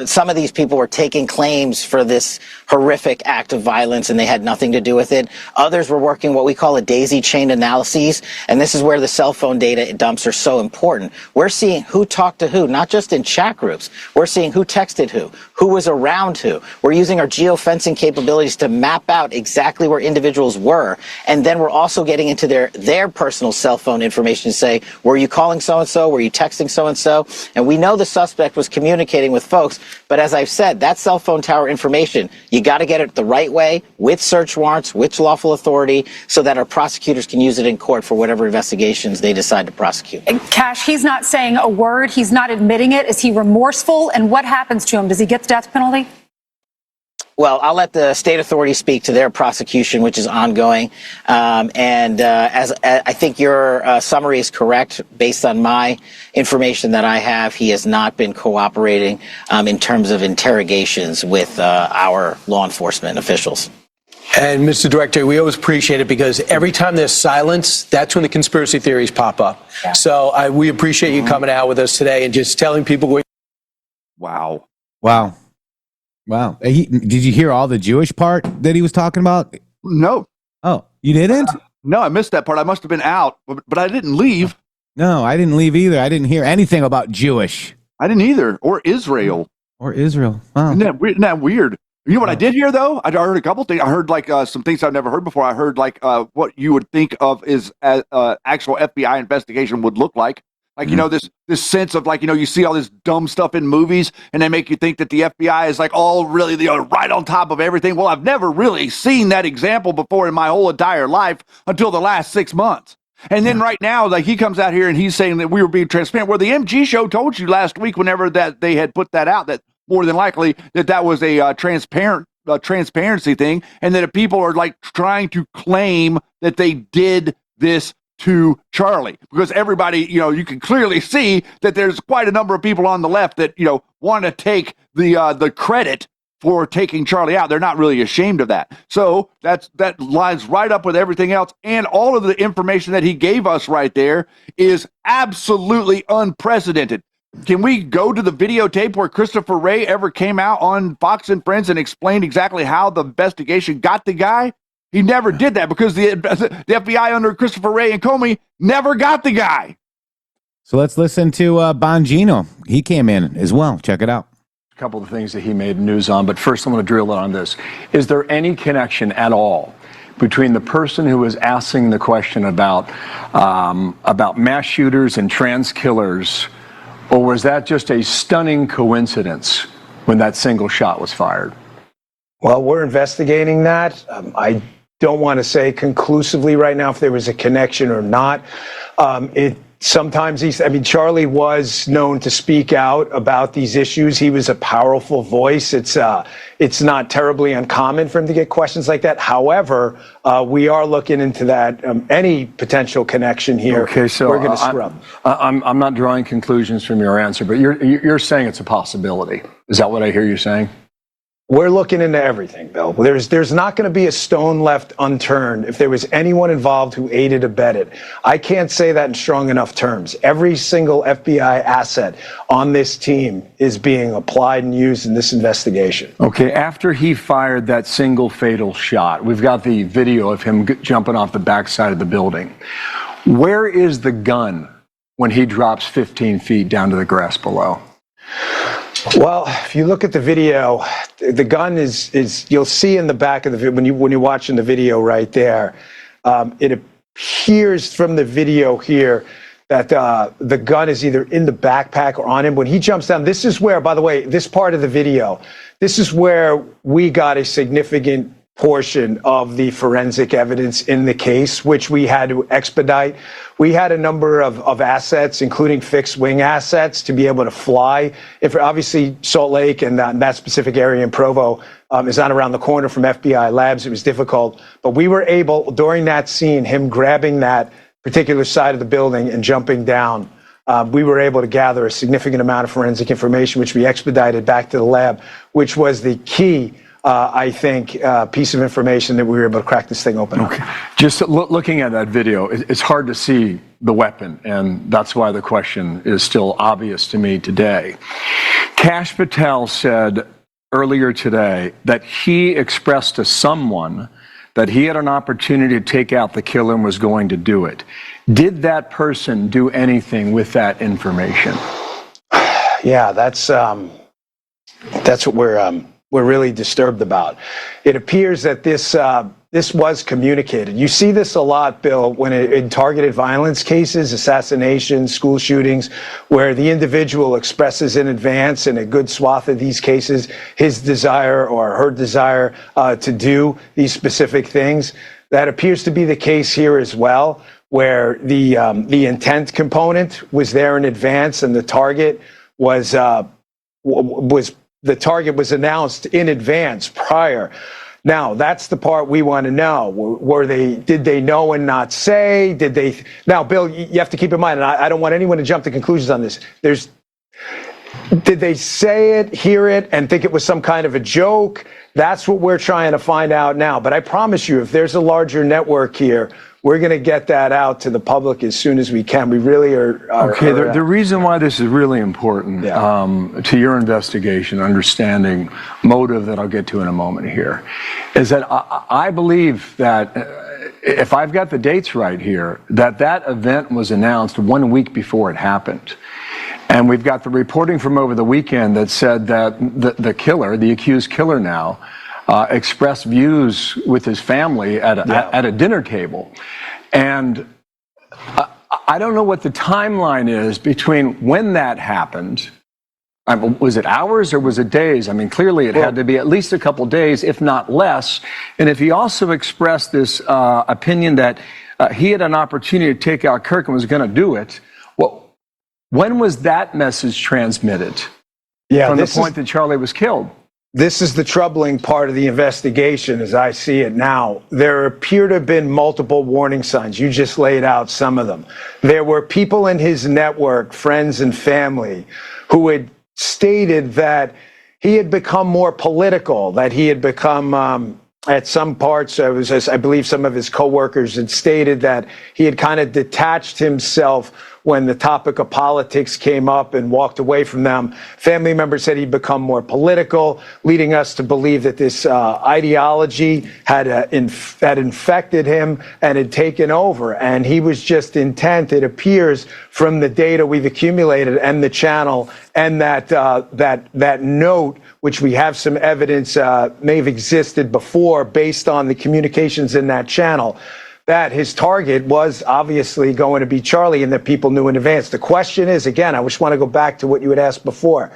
some of these people were taking claims for this horrific act of violence and they had nothing to do with it. Others were working what we call a daisy chain analyses, and this is where the cell phone data dumps are so important. We're seeing who talked to who, not just in chat groups. We're seeing who texted who was around who. We're using our geofencing capabilities to map out exactly where individuals were, and then we're also getting into their personal cell phone information to say, were you calling so-and-so? Were you texting so-and-so? And we know the suspect was communicating with folks, but as I've said, that cell phone tower information, you got to get it the right way, with search warrants, with lawful authority, so that our prosecutors can use it in court for whatever investigations they decide to prosecute. Kash, he's not saying a word. He's not admitting it. Is he remorseful? And what happens to him? Does he get the death penalty? Well, I'll let the state authorities speak to their prosecution, which is ongoing. As I think your summary is correct, based on my information that I have, he has not been cooperating in terms of interrogations with our law enforcement officials. And Mr. Director, we always appreciate it because every time there's silence, that's when the conspiracy theories pop up. Yeah. So we appreciate you coming out with us today and just telling people. Wow. Did you hear all the Jewish part that he was talking about? No. Oh, you didn't? No, I missed that part. I must have been out, but I didn't leave. No, I didn't leave either. I didn't hear anything about Jewish. I didn't either. Or Israel. Wow. Isn't that weird? You know what I did hear, though? I heard a couple things. I heard some things I've never heard before. I heard what you would think of as actual FBI investigation would look like. Like, this sense of you see all this dumb stuff in movies and they make you think that the FBI is all really right on top of everything. Well, I've never really seen that example before in my whole entire life until the last 6 months. And then right now, like he comes out here and he's saying that we were being transparent. Well, the MG show told you last week, whenever that they had put that out, that more than likely that was a transparency thing, and that if people are like trying to claim that they did this to Charlie, because everybody, you can clearly see that there's quite a number of people on the left that want to take the credit for taking Charlie out. They're not really ashamed of that. So that lines right up with everything else, and all of the information that he gave us right there is absolutely unprecedented. Can we go to the videotape where Christopher Wray ever came out on Fox and Friends and explained exactly how the investigation got the guy? He never did that because the FBI under Christopher Wray and Comey never got the guy. So let's listen to Bongino. He came in as well. Check it out. A couple of things that he made news on, but first I want to drill in on this. Is there any connection at all between the person who was asking the question about mass shooters and trans killers, or was that just a stunning coincidence when that single shot was fired? Well, we're investigating that. I don't want to say conclusively right now if there was a connection or not. Sometimes Charlie was known to speak out about these issues. He was a powerful voice. It's not terribly uncommon for him to get questions like that. However, we are looking into that. Any potential connection here, okay, so we're going to scrub. I'm not drawing conclusions from your answer, but you're saying it's a possibility. Is that what I hear you saying? We're looking into everything, Bill. There's not going to be a stone left unturned if there was anyone involved who aided, abetted. I can't say that in strong enough terms. Every single FBI asset on this team is being applied and used in this investigation. Okay, after he fired that single fatal shot, we've got the video of him jumping off the backside of the building. Where is the gun when he drops 15 feet down to the grass below? Well, if you look at the video, the gun is you'll see in the back of the video when you're watching the video right there. It appears from the video here that the gun is either in the backpack or on him. When he jumps down, this is where, by the way, this part of the video, this is where we got a significant portion of the forensic evidence in the case, which we had to expedite. We had a number of assets, including fixed wing assets, to be able to fly. If obviously Salt Lake and that specific area in Provo is not around the corner from FBI labs, it was difficult. But we were able, during that scene, him grabbing that particular side of the building and jumping down, we were able to gather a significant amount of forensic information, which we expedited back to the lab, which was the key I think, piece of information that we were able to crack this thing open. Okay. Just looking at that video, it's hard to see the weapon, and that's why the question is still obvious to me today. Kash Patel said earlier today that he expressed to someone that he had an opportunity to take out the killer and was going to do it. Did that person do anything with that information? Yeah, that's what we're really disturbed about. It appears that this was communicated. You see this a lot, Bill, when in targeted violence cases, assassinations, school shootings, where the individual expresses in advance in a good swath of these cases his desire or her desire to do these specific things. That appears to be the case here as well, where the intent component was there in advance and the target was announced in advance prior. Now, that's the part we want to know. Did they know and not say? Now, Bill, you have to keep in mind, and I don't want anyone to jump to conclusions on this. Did they say it, hear it, and think it was some kind of a joke? That's what we're trying to find out now. But I promise you, if there's a larger network here, we're going to get that out to the public as soon as we can. We really are. Okay, the reason why this is really important to your investigation, understanding motive that I'll get to in a moment here, is that I believe that if I've got the dates right here, that event was announced 1 week before it happened. And we've got the reporting from over the weekend that said that the killer, the accused killer now, expressed views with his family at a dinner table. And I don't know what the timeline is between when that happened. Was it hours or was it days? I mean, clearly it had to be at least a couple days, if not less. And if he also expressed this opinion that he had an opportunity to take out Kirk and was going to do it. Well, when was that message transmitted? From the point that Charlie was killed. This is the troubling part of the investigation as I see it now. There appear to have been multiple warning signs. You just laid out some of them. There were people in his network, friends and family, who had stated that he had become more political, that he had become, at some parts, I believe some of his coworkers had stated that he had kind of detached himself when the topic of politics came up and walked away from them. Family members said he'd become more political, leading us to believe that this ideology had infected him and had taken over. And he was just intent, it appears, from the data we've accumulated and the channel and that note, which we have some evidence may have existed before based on the communications in that channel, that his target was obviously going to be Charlie and that people knew in advance. The question is, again, I just want to go back to what you had asked before.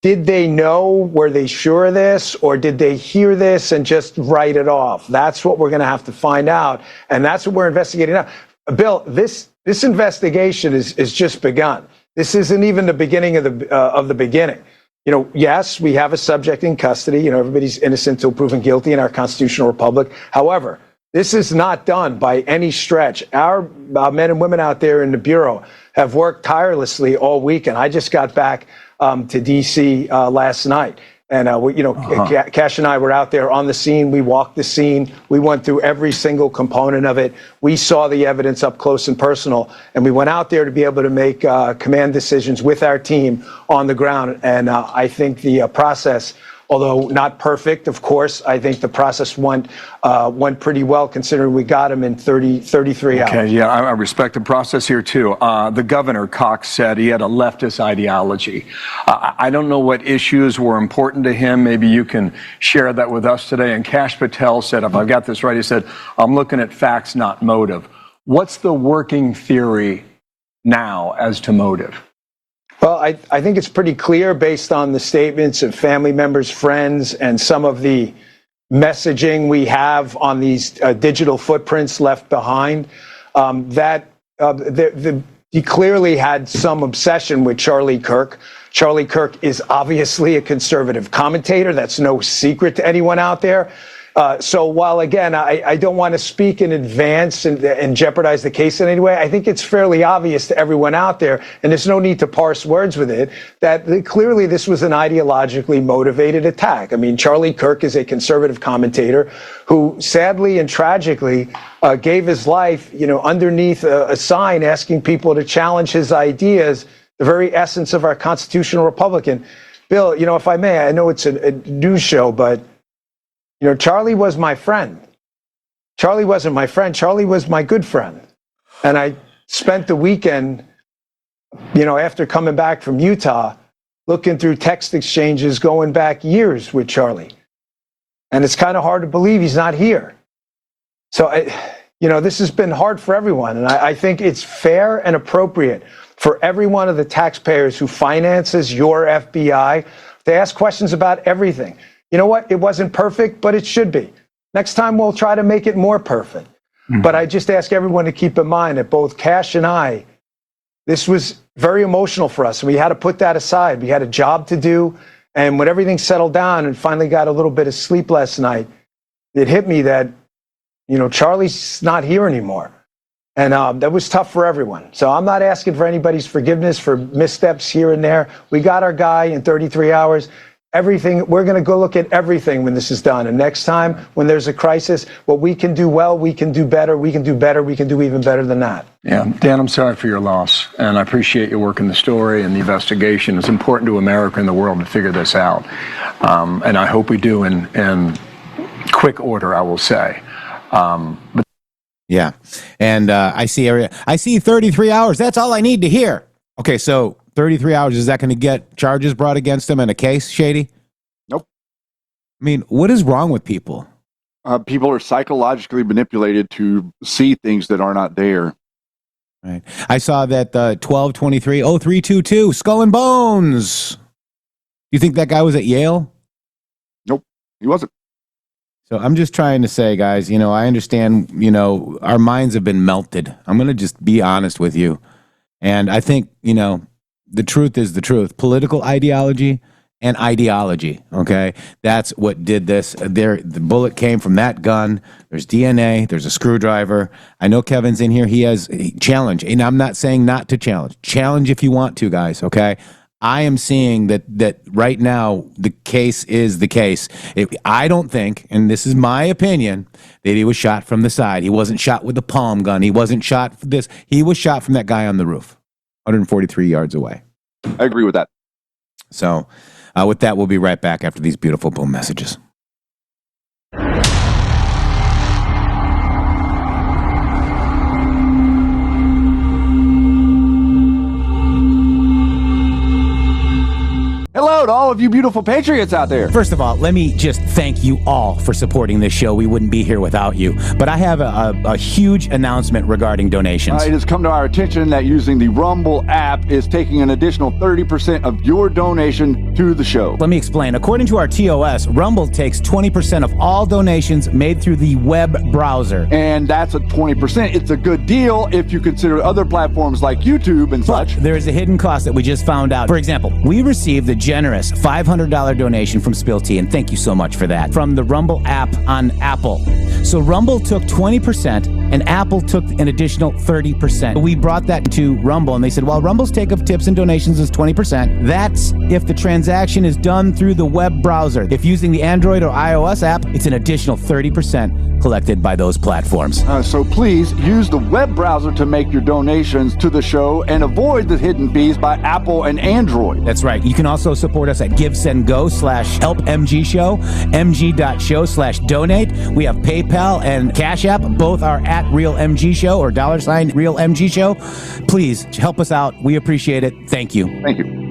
Did they know? Were they sure of this? Or did they hear this and just write it off? That's what we're going to have to find out. And that's what we're investigating now. Bill, this investigation is just begun. This isn't even the beginning of the beginning. You know, yes, we have a subject in custody. You know, everybody's innocent until proven guilty in our constitutional republic. However, this is not done by any stretch. Our men and women out there in the Bureau have worked tirelessly all week, and I just got back to D.C. Last night. And, Kash and I were out there on the scene. We walked the scene. We went through every single component of it. We saw the evidence up close and personal. And we went out there to be able to make command decisions with our team on the ground. And I think the process, although not perfect, of course, I think the process went pretty well considering we got him in 33 hours. Okay, yeah, I respect the process here too. The governor, Cox, said he had a leftist ideology. I don't know what issues were important to him. Maybe you can share that with us today. And Kash Patel said, if I got this right, he said, I'm looking at facts, not motive. What's the working theory now as to motive? Well, I think it's pretty clear based on the statements of family members, friends, and some of the messaging we have on these digital footprints left behind, that he clearly had some obsession with Charlie Kirk. Charlie Kirk is obviously a conservative commentator. That's no secret to anyone out there. So while, again, I don't want to speak in advance and jeopardize the case in any way, I think it's fairly obvious to everyone out there, and there's no need to parse words with it, that clearly this was an ideologically motivated attack. I mean, Charlie Kirk is a conservative commentator who sadly and tragically gave his life, underneath a sign asking people to challenge his ideas, the very essence of our constitutional republic. Bill, if I may, I know it's a news show, but Charlie was my friend. Charlie wasn't my friend. Charlie was my good friend. And I spent the weekend, after coming back from Utah, looking through text exchanges going back years with Charlie. And it's kind of hard to believe he's not here. So, this has been hard for everyone. And I think it's fair and appropriate for every one of the taxpayers who finances your FBI to ask questions about everything. You know what? It wasn't perfect, but it should be. Next time, we'll try to make it more perfect. Mm-hmm. But I just ask everyone to keep in mind that both Kash and I, this was very emotional for us. We had to put that aside. We had a job to do. And when everything settled down and finally got a little bit of sleep last night, it hit me that, Charlie's not here anymore. And that was tough for everyone. So I'm not asking for anybody's forgiveness for missteps here and there. We got our guy in 33 hours. Everything, we're going to go look at everything when this is done. And next time, when there's a crisis, what we can do well, we can do better, we can do better, we can do even better than that. Yeah, Dan, I'm sorry for your loss. And I appreciate your work in the story and the investigation. It's important to America and the world to figure this out. And I hope we do in quick order, I will say. Yeah. And I see 33 hours. That's all I need to hear. Okay, so 33 hours, is that going to get charges brought against him in a case, Shady? Nope. I mean, what is wrong with people? People are psychologically manipulated to see things that are not there. Right. I saw that 12-23-0322, Skull and Bones. You think that guy was at Yale? Nope, he wasn't. So I'm just trying to say, guys, I understand, our minds have been melted. I'm going to just be honest with you. And I think, the truth is the truth. Political ideology and ideology, okay? That's what did this. The bullet came from that gun. There's DNA. There's a screwdriver. I know Kevin's in here. He has a challenge. And I'm not saying not to challenge. Challenge if you want to, guys, okay? I am seeing that right now the case is the case. I don't think, and this is my opinion, that he was shot from the side. He wasn't shot with a palm gun. He wasn't shot for this. He was shot from that guy on the roof, 143 yards away. I agree with that. So with that, we'll be right back after these beautiful boom messages. Hello to all of you beautiful patriots out there. First of all, let me just thank you all for supporting this show. We wouldn't be here without you. But I have a huge announcement regarding donations. It has come to our attention that using the Rumble app is taking an additional 30% of your donation to the show. Let me explain. According to our TOS, Rumble takes 20% of all donations made through the web browser. And that's a 20%. It's a good deal if you consider other platforms like YouTube and such. There is a hidden cost that we just found out. For example, we received the generous $500 donation from Spilty, and thank you so much for that, from the Rumble app on Apple. So Rumble took 20% and Apple took an additional 30%. We brought that to Rumble and they said, well, Rumble's take of tips and donations is 20%. That's if the transaction is done through the web browser. If using the Android or iOS app, it's an additional 30% collected by those platforms. So please use the web browser to make your donations to the show and avoid the hidden fees by Apple and Android. That's right. You can also support us at GiveSendGo/HelpMGShow, mg.show/donate. We have PayPal and Cash App. Both are at RealMGShow or $RealMGShow. Please help us out. We appreciate it. Thank you. Thank you.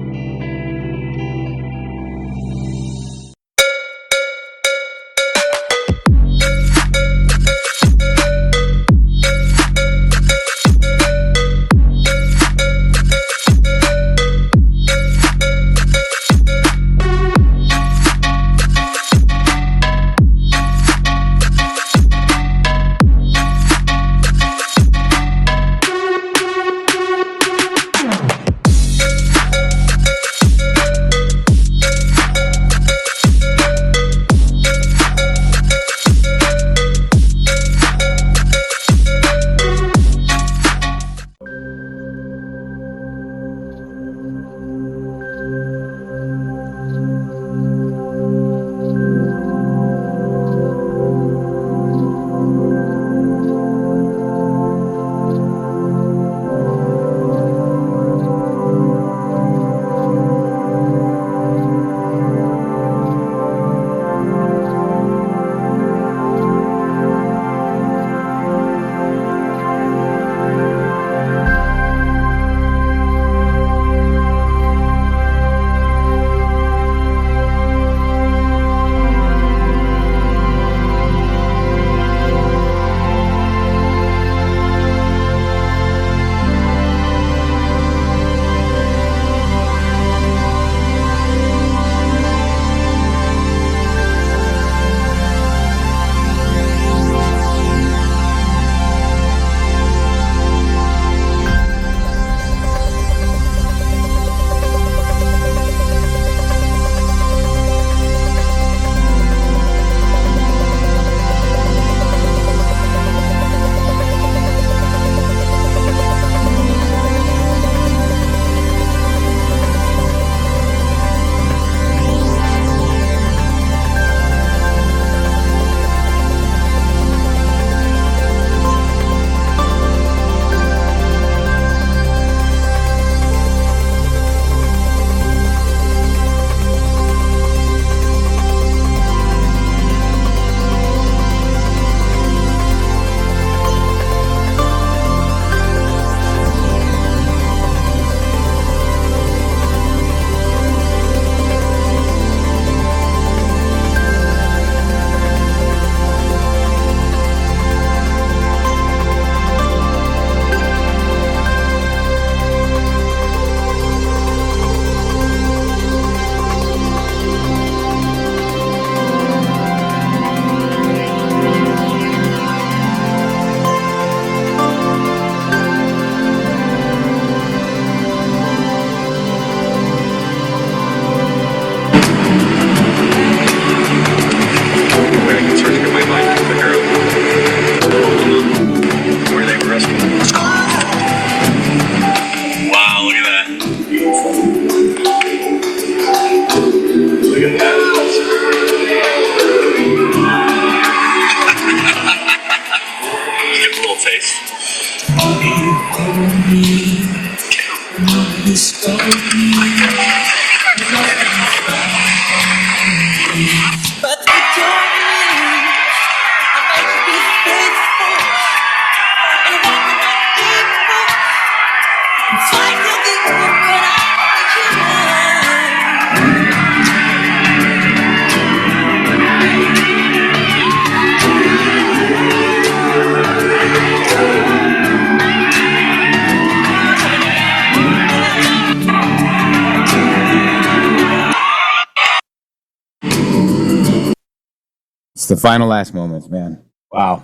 It's the final last moments, man. Wow.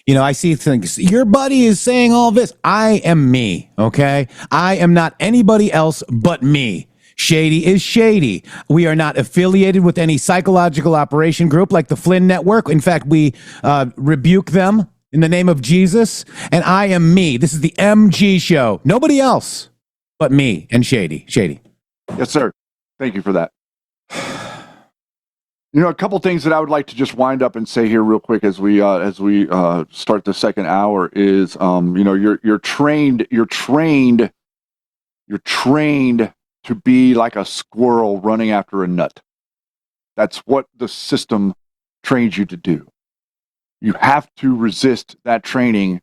You know, I see things. Your buddy is saying all this. I am me, okay? I am not anybody else but me. Shady is shady. We are not affiliated with any psychological operation group like the Flynn Network. In fact, we rebuke them in the name of Jesus. And I am me. This is the MG show. Nobody else but me and Shady. Shady. Yes, sir. Thank you for that. You know, a couple things that I would like to just wind up and say here real quick as we start the second hour is, you know, you're trained to be like a squirrel running after a nut. That's what the system trains you to do. You have to resist that training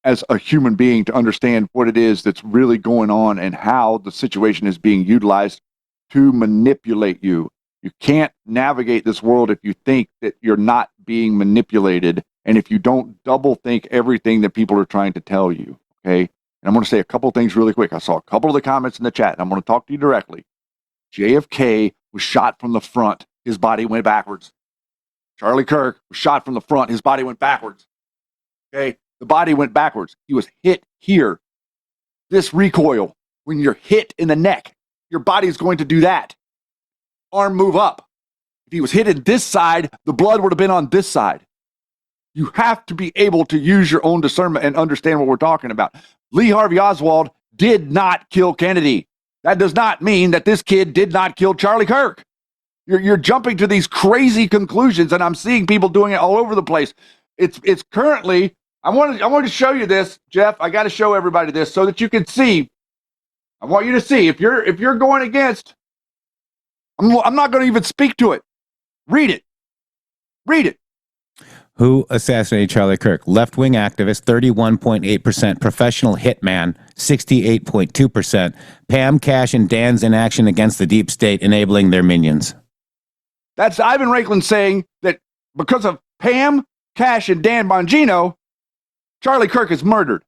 as a human being to understand what it is that's really going on and how the situation is being utilized to manipulate you. You can't navigate this world if you think that you're not being manipulated and if you don't double think everything that people are trying to tell you, okay? And I'm going to say a couple of things really quick. I saw a couple of the comments in the chat, and I'm going to talk to you directly. JFK was shot from the front. His body went backwards. Charlie Kirk was shot from the front. His body went backwards. Okay? The body went backwards. He was hit here. This recoil, when you're hit in the neck, your body's going to do that. Arm move up. If he was hit at this side, the blood would have been on this side. You have to be able to use your own discernment and understand what we're talking about. Lee Harvey Oswald did not kill Kennedy. That does not mean that this kid did not kill Charlie Kirk. You're jumping to these crazy conclusions, and I'm seeing people doing it all over the place. It's currently. I want to show you this, Jeff. I got to show everybody this so that you can see. I want you to see if you're going against. I'm not going to even speak to it. Read it. Read it. Who assassinated Charlie Kirk? Left-wing activist, 31.8%. Professional hitman, 68.2%. Pam, Kash, and Dan's inaction against the deep state, enabling their minions. That's Ivan Raiklin saying that because of Pam, Kash, and Dan Bongino, Charlie Kirk is murdered.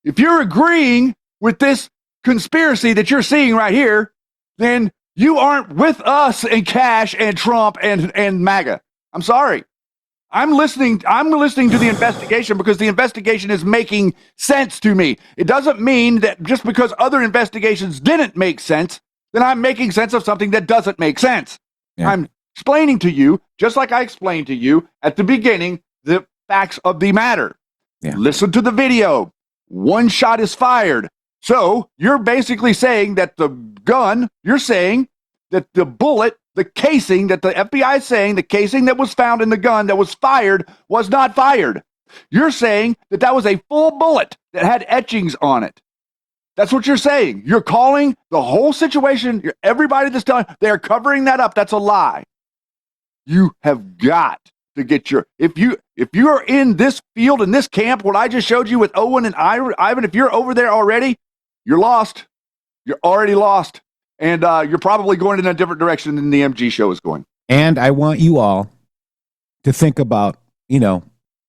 If you're agreeing with this conspiracy that you're seeing right here, then you aren't with us and Kash and Trump and MAGA. I'm sorry. I'm listening to the investigation because the investigation is making sense to me. It doesn't mean that just because other investigations didn't make sense, then I'm making sense of something that doesn't make sense. Yeah. I'm explaining to you, just like I explained to you at the beginning, the facts of the matter. Yeah. Listen to the video. One shot is fired. So you're basically saying that the gun, you're saying that the bullet, the casing that the FBI is saying, the casing that was found in the gun that was fired was not fired. You're saying that that was a full bullet that had etchings on it. That's what you're saying. You're calling the whole situation, everybody that's telling, they're covering that up. That's a lie. You have got to get if you are in this field, in this camp, what I just showed you with Owen and Ivan, if you're over there already, you're lost. You're already lost. And you're probably going in a different direction than the MG show is going. And I want you all to think about, you know,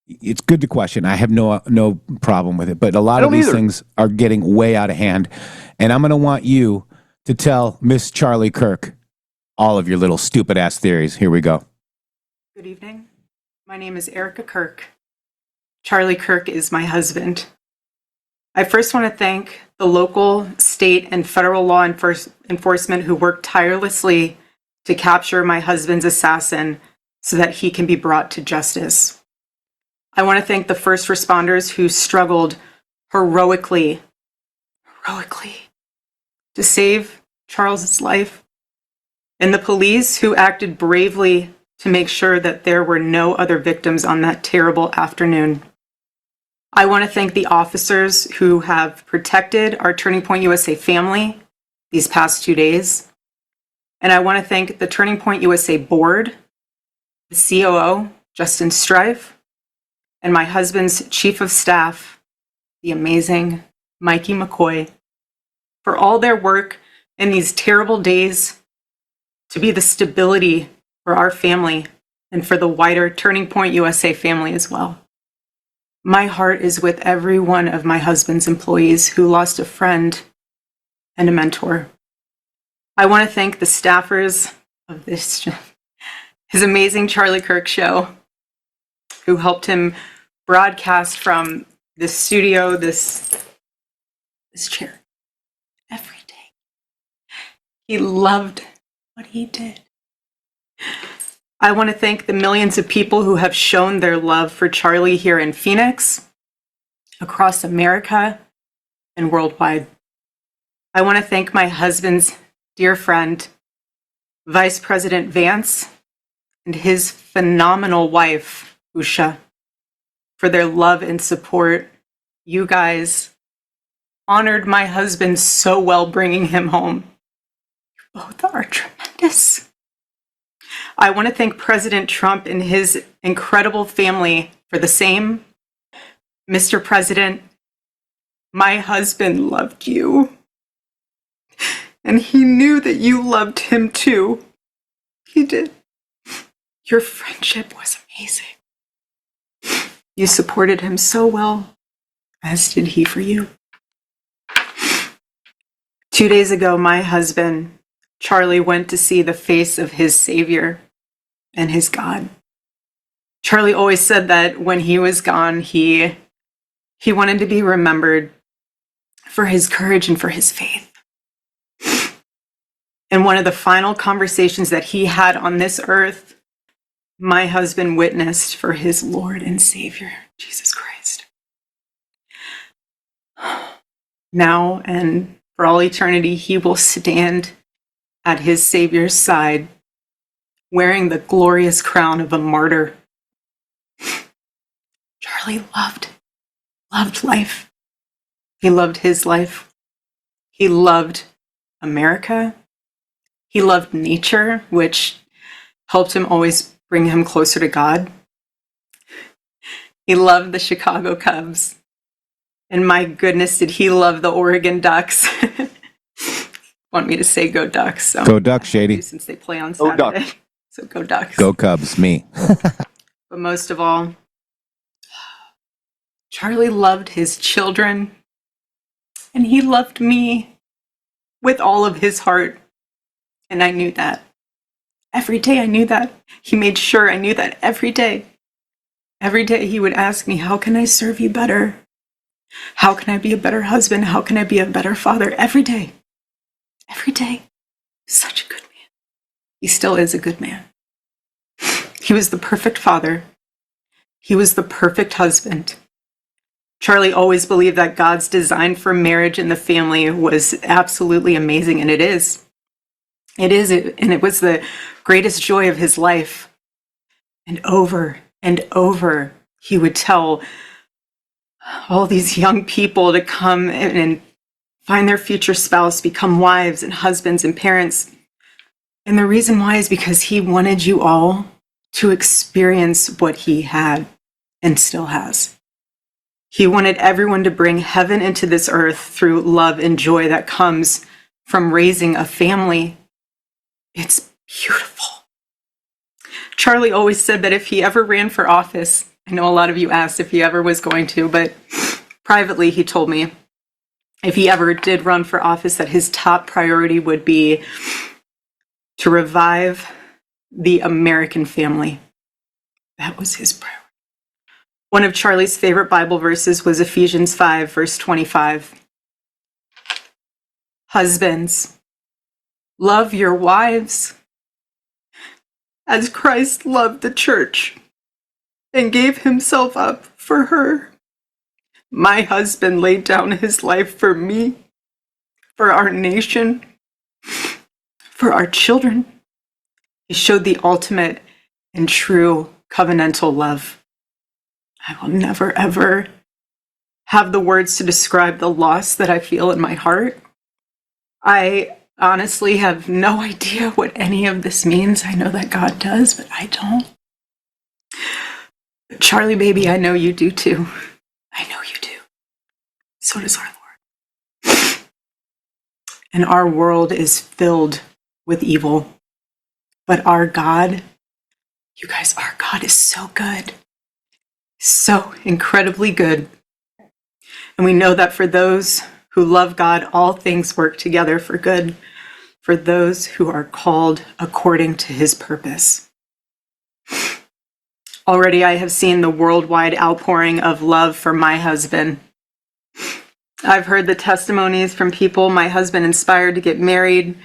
it's good to question. I have no problem with it. But a lot of these things are getting way out of hand. And I'm going to want you to tell Miss Charlie Kirk all of your little stupid ass theories. Here we go. Good evening. My name is Erika Kirk. Charlie Kirk is my husband. I first want to thank the local, state, and federal law enforcement who worked tirelessly to capture my husband's assassin so that he can be brought to justice. I want to thank the first responders who struggled heroically to save Charles's life, and the police who acted bravely to make sure that there were no other victims on that terrible afternoon. I want to thank the officers who have protected our Turning Point USA family these past 2 days. And I want to thank the Turning Point USA board, the COO, Justin Strife, and my husband's chief of staff, the amazing Mikey McCoy, for all their work in these terrible days to be the stability for our family and for the wider Turning Point USA family as well. My heart is with every one of my husband's employees who lost a friend and a mentor. I want to thank the staffers of his amazing Charlie Kirk Show, who helped him broadcast from this studio, this chair, every day. He loved what he did. I want to thank the millions of people who have shown their love for Charlie here in Phoenix, across America, and worldwide. I want to thank my husband's dear friend, Vice President Vance, and his phenomenal wife, Usha, for their love and support. You guys honored my husband so well bringing him home. You both are tremendous. I want to thank President Trump and his incredible family for the same. Mr. President, my husband loved you. And he knew that you loved him too. He did. Your friendship was amazing. You supported him so well, as did he for you. 2 days ago, my husband, Charlie, went to see the face of his Savior and his God. Charlie always said that when he was gone, he wanted to be remembered for his courage and for his faith. And one of the final conversations that he had on this earth, my husband witnessed for his Lord and Savior, Jesus Christ. Now and for all eternity, he will stand at his Savior's side, wearing the glorious crown of a martyr. Charlie loved life. He loved his life. He loved America. He loved nature, which helped him always bring him closer to God. He loved the Chicago Cubs. And my goodness, did he love the Oregon Ducks. Want me to say go Ducks. So go Ducks, Shady. Since they play on Saturday. Go Ducks. So go Ducks. Go Cubs, me. But most of all, Charlie loved his children. And he loved me with all of his heart. And I knew that. Every day I knew that. He made sure I knew that every day. Every day he would ask me, how can I serve you better? How can I be a better husband? How can I be a better father? Every day. Every day. Such a good man. He still is a good man. He was the perfect father. He was the perfect husband. Charlie always believed that God's design for marriage and the family was absolutely amazing, and it is. It is, and it was the greatest joy of his life. And over, he would tell all these young people to come and find their future spouse, become wives and husbands and parents. And the reason why is because he wanted you all to experience what he had and still has. He wanted everyone to bring heaven into this earth through love and joy that comes from raising a family. It's beautiful. Charlie always said that if he ever ran for office, I know a lot of you asked if he ever was going to, but privately he told me if he ever did run for office that his top priority would be to revive the American family. That was his priority. One of Charlie's favorite Bible verses was Ephesians 5, verse 25. Husbands, love your wives as Christ loved the church and gave himself up for her. My husband laid down his life for me, for our nation, for our children. He showed the ultimate and true covenantal love. I will never, ever have the words to describe the loss that I feel in my heart. I honestly have no idea what any of this means. I know that God does, but I don't. But Charlie, baby, I know you do too. I know you do. So does our Lord. And our world is filled with evil. But our God, you guys, our God is so good. So incredibly good. And we know that for those who love God, all things work together for good, for those who are called according to his purpose. Already I have seen the worldwide outpouring of love for my husband. I've heard the testimonies from people my husband inspired to get married,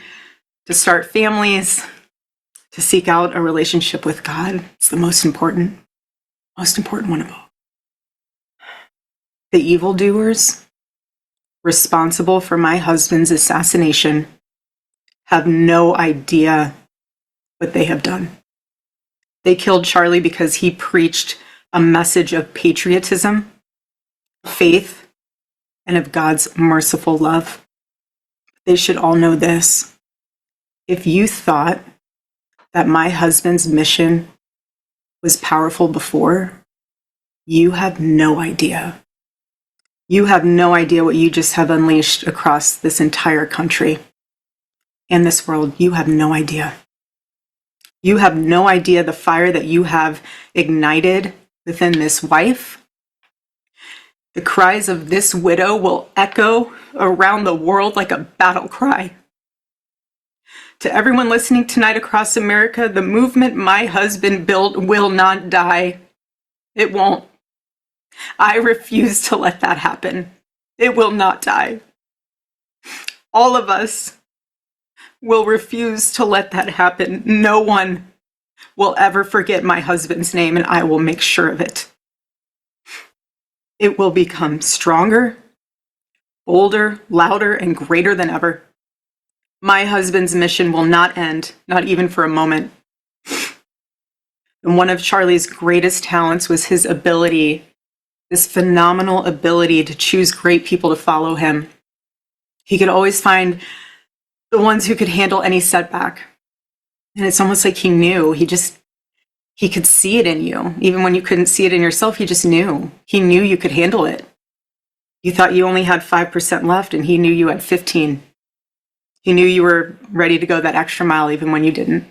to start families, to seek out a relationship with God. It's the most important one of all. The evildoers responsible for my husband's assassination have no idea what they have done. They killed Charlie because he preached a message of patriotism, faith, and of God's merciful love. They should all know this. If you thought that my husband's mission was powerful before, you have no idea. You have no idea what you just have unleashed across this entire country and this world. You have no idea. You have no idea the fire that you have ignited within this wife. The cries of this widow will echo around the world like a battle cry. To everyone listening tonight across America, the movement my husband built will not die. It won't. I refuse to let that happen. It will not die. All of us will refuse to let that happen. No one will ever forget my husband's name, and I will make sure of it. It will become stronger, bolder, louder, and greater than ever. My husband's mission will not end, not even for a moment. And one of Charlie's greatest talents was his ability, this phenomenal ability to choose great people to follow him. He could always find the ones who could handle any setback. And it's almost like he knew. He could see it in you. Even when you couldn't see it in yourself, he just knew. He knew you could handle it. You thought you only had 5% left, and he knew you had 15. He knew you were ready to go that extra mile even when you didn't.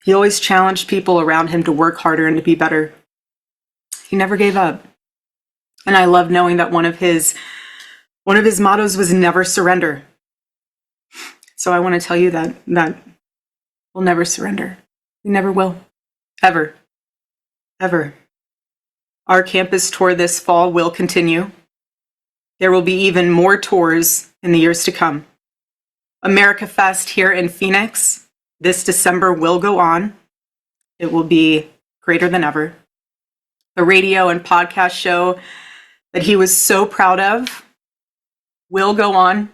He always challenged people around him to work harder and to be better. He never gave up. And I love knowing that one of his mottos was never surrender. So I want to tell you that we'll never surrender. We never will. Ever. Ever. Our campus tour this fall will continue. There will be even more tours in the years to come. America Fest here in Phoenix this December will go on. It will be greater than ever. The radio and podcast show that he was so proud of will go on.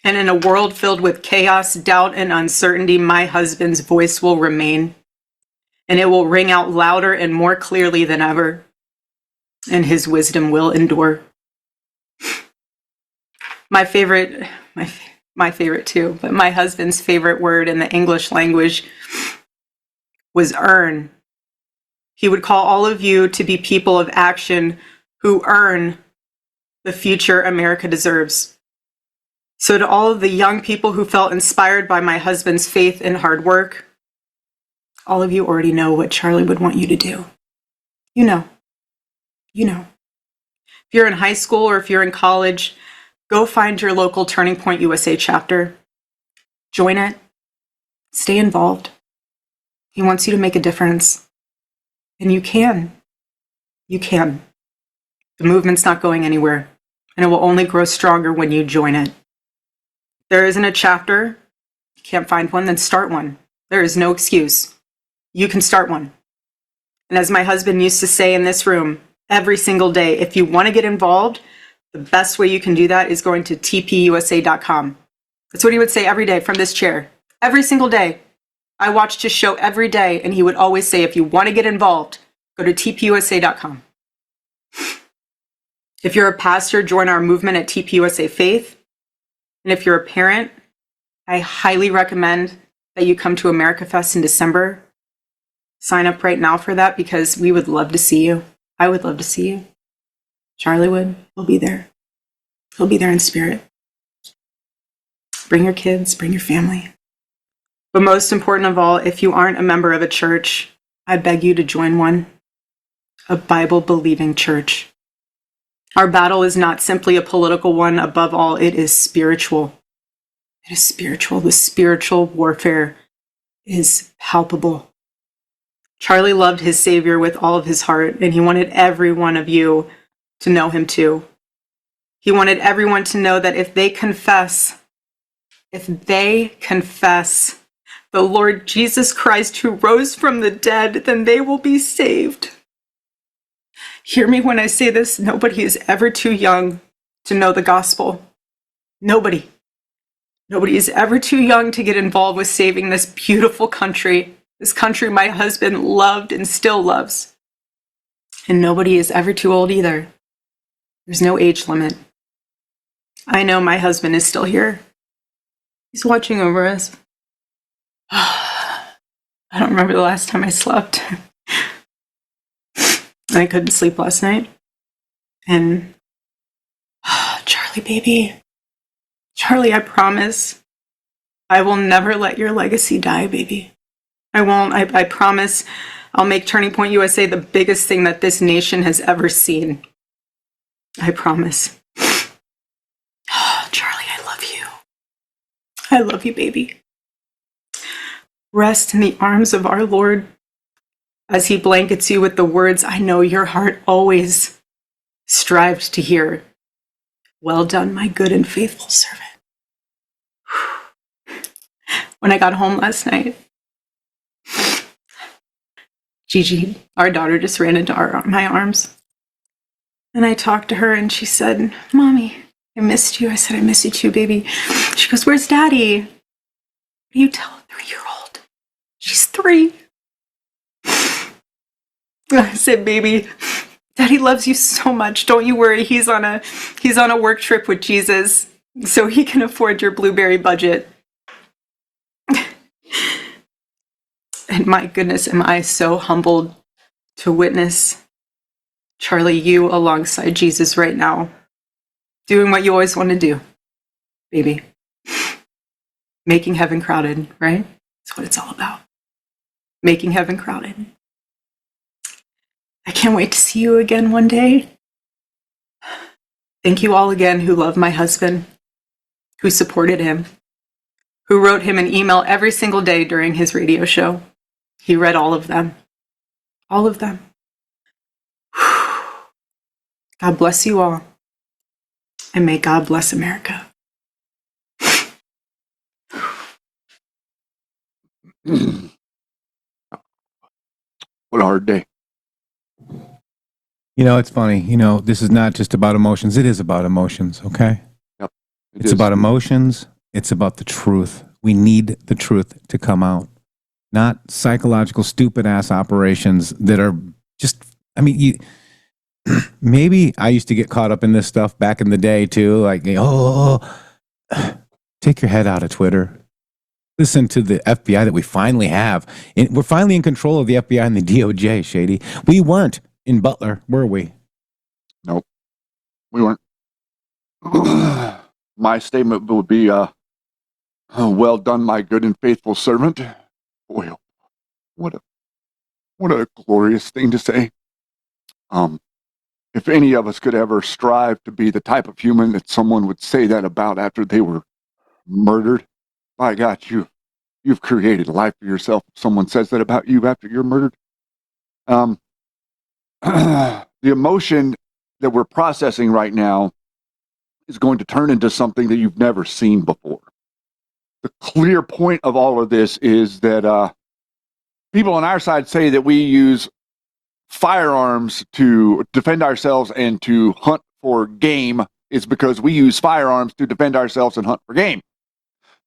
And in a world filled with chaos, doubt, and uncertainty, my husband's voice will remain. And it will ring out louder and more clearly than ever. And his wisdom will endure. My favorite too, but my husband's favorite word in the English language was earn. He would call all of you to be people of action who earn the future America deserves. So to all of the young people who felt inspired by my husband's faith and hard work, all of you already know what Charlie would want you to do. You know. If you're in high school or if you're in college, go find your local Turning Point USA chapter. Join it. Stay involved. He wants you to make a difference. And you can. You can. The movement's not going anywhere, and it will only grow stronger when you join it. There isn't a chapter. You can't find one, then start one. There is no excuse. You can start one. And as my husband used to say in this room, every single day, if you want to get involved, the best way you can do that is going to tpusa.com. That's what he would say every day from this chair. Every single day. I watched his show every day, and he would always say, if you want to get involved, go to tpusa.com. If you're a pastor, join our movement at TPUSA Faith. And if you're a parent, I highly recommend that you come to America Fest in December. Sign up right now for that because we would love to see you. I would love to see you. Charlie would. He'll be there. He'll be there in spirit. Bring your kids, bring your family. But most important of all, if you aren't a member of a church, I beg you to join one, a Bible-believing church. Our battle is not simply a political one. Above all, it is spiritual. It is spiritual. The spiritual warfare is palpable. Charlie loved his Savior with all of his heart, and he wanted every one of you to know him too. He wanted everyone to know that if they confess the Lord Jesus Christ who rose from the dead, then they will be saved. Hear me when I say this, nobody is ever too young to know the gospel. Nobody. Nobody is ever too young to get involved with saving this beautiful country, this country my husband loved and still loves. And nobody is ever too old either. There's no age limit. I know my husband is still here. He's watching over us. I don't remember the last time I slept. I couldn't sleep last night. And Charlie, baby. Charlie, I promise I will never let your legacy die, baby. I won't. I promise I'll make Turning Point USA the biggest thing that this nation has ever seen. I promise. Charlie, I love you. I love you, baby. Rest in the arms of our Lord as he blankets you with the words I know your heart always strived to hear. Well done, my good and faithful servant. When I got home last night, Gigi, our daughter, just ran into my arms. And I talked to her and she said, Mommy, I missed you. I said, I miss you too, baby. She goes, where's Daddy? What do you tell a 3-year-old? She's 3. I said, baby, Daddy loves you so much. Don't you worry. He's on a work trip with Jesus, so he can afford your blueberry budget. And my goodness, am I so humbled to witness Charlie, you alongside Jesus right now, doing what you always want to do, baby. Making heaven crowded, right? That's what it's all about. Making heaven crowded. I can't wait to see you again one day. Thank you all again who love my husband, who supported him, who wrote him an email every single day during his radio show. He read all of them. All of them. God bless you all. And may God bless America. What a hard day. You know, it's funny. You know, this is not just about emotions. It is about emotions, okay? Yep. It's about emotions. It's about the truth. We need the truth to come out. Not psychological, stupid-ass operations that are just, I mean, maybe I used to get caught up in this stuff back in the day, too. Like, take your head out of Twitter. Listen to the FBI that we finally have. We're finally in control of the FBI and the DOJ, Shady. We weren't in Butler, were we? Nope. We weren't. My statement would be, well done, my good and faithful servant. Boy, what a glorious thing to say. If any of us could ever strive to be the type of human that someone would say that about after they were murdered, by God, you've created a life for yourself. If someone says that about you after you're murdered. The emotion that we're processing right now is going to turn into something that you've never seen before. The clear point of all of this is that people on our side say that we use firearms to defend ourselves and to hunt for game is because we use firearms to defend ourselves and hunt for game.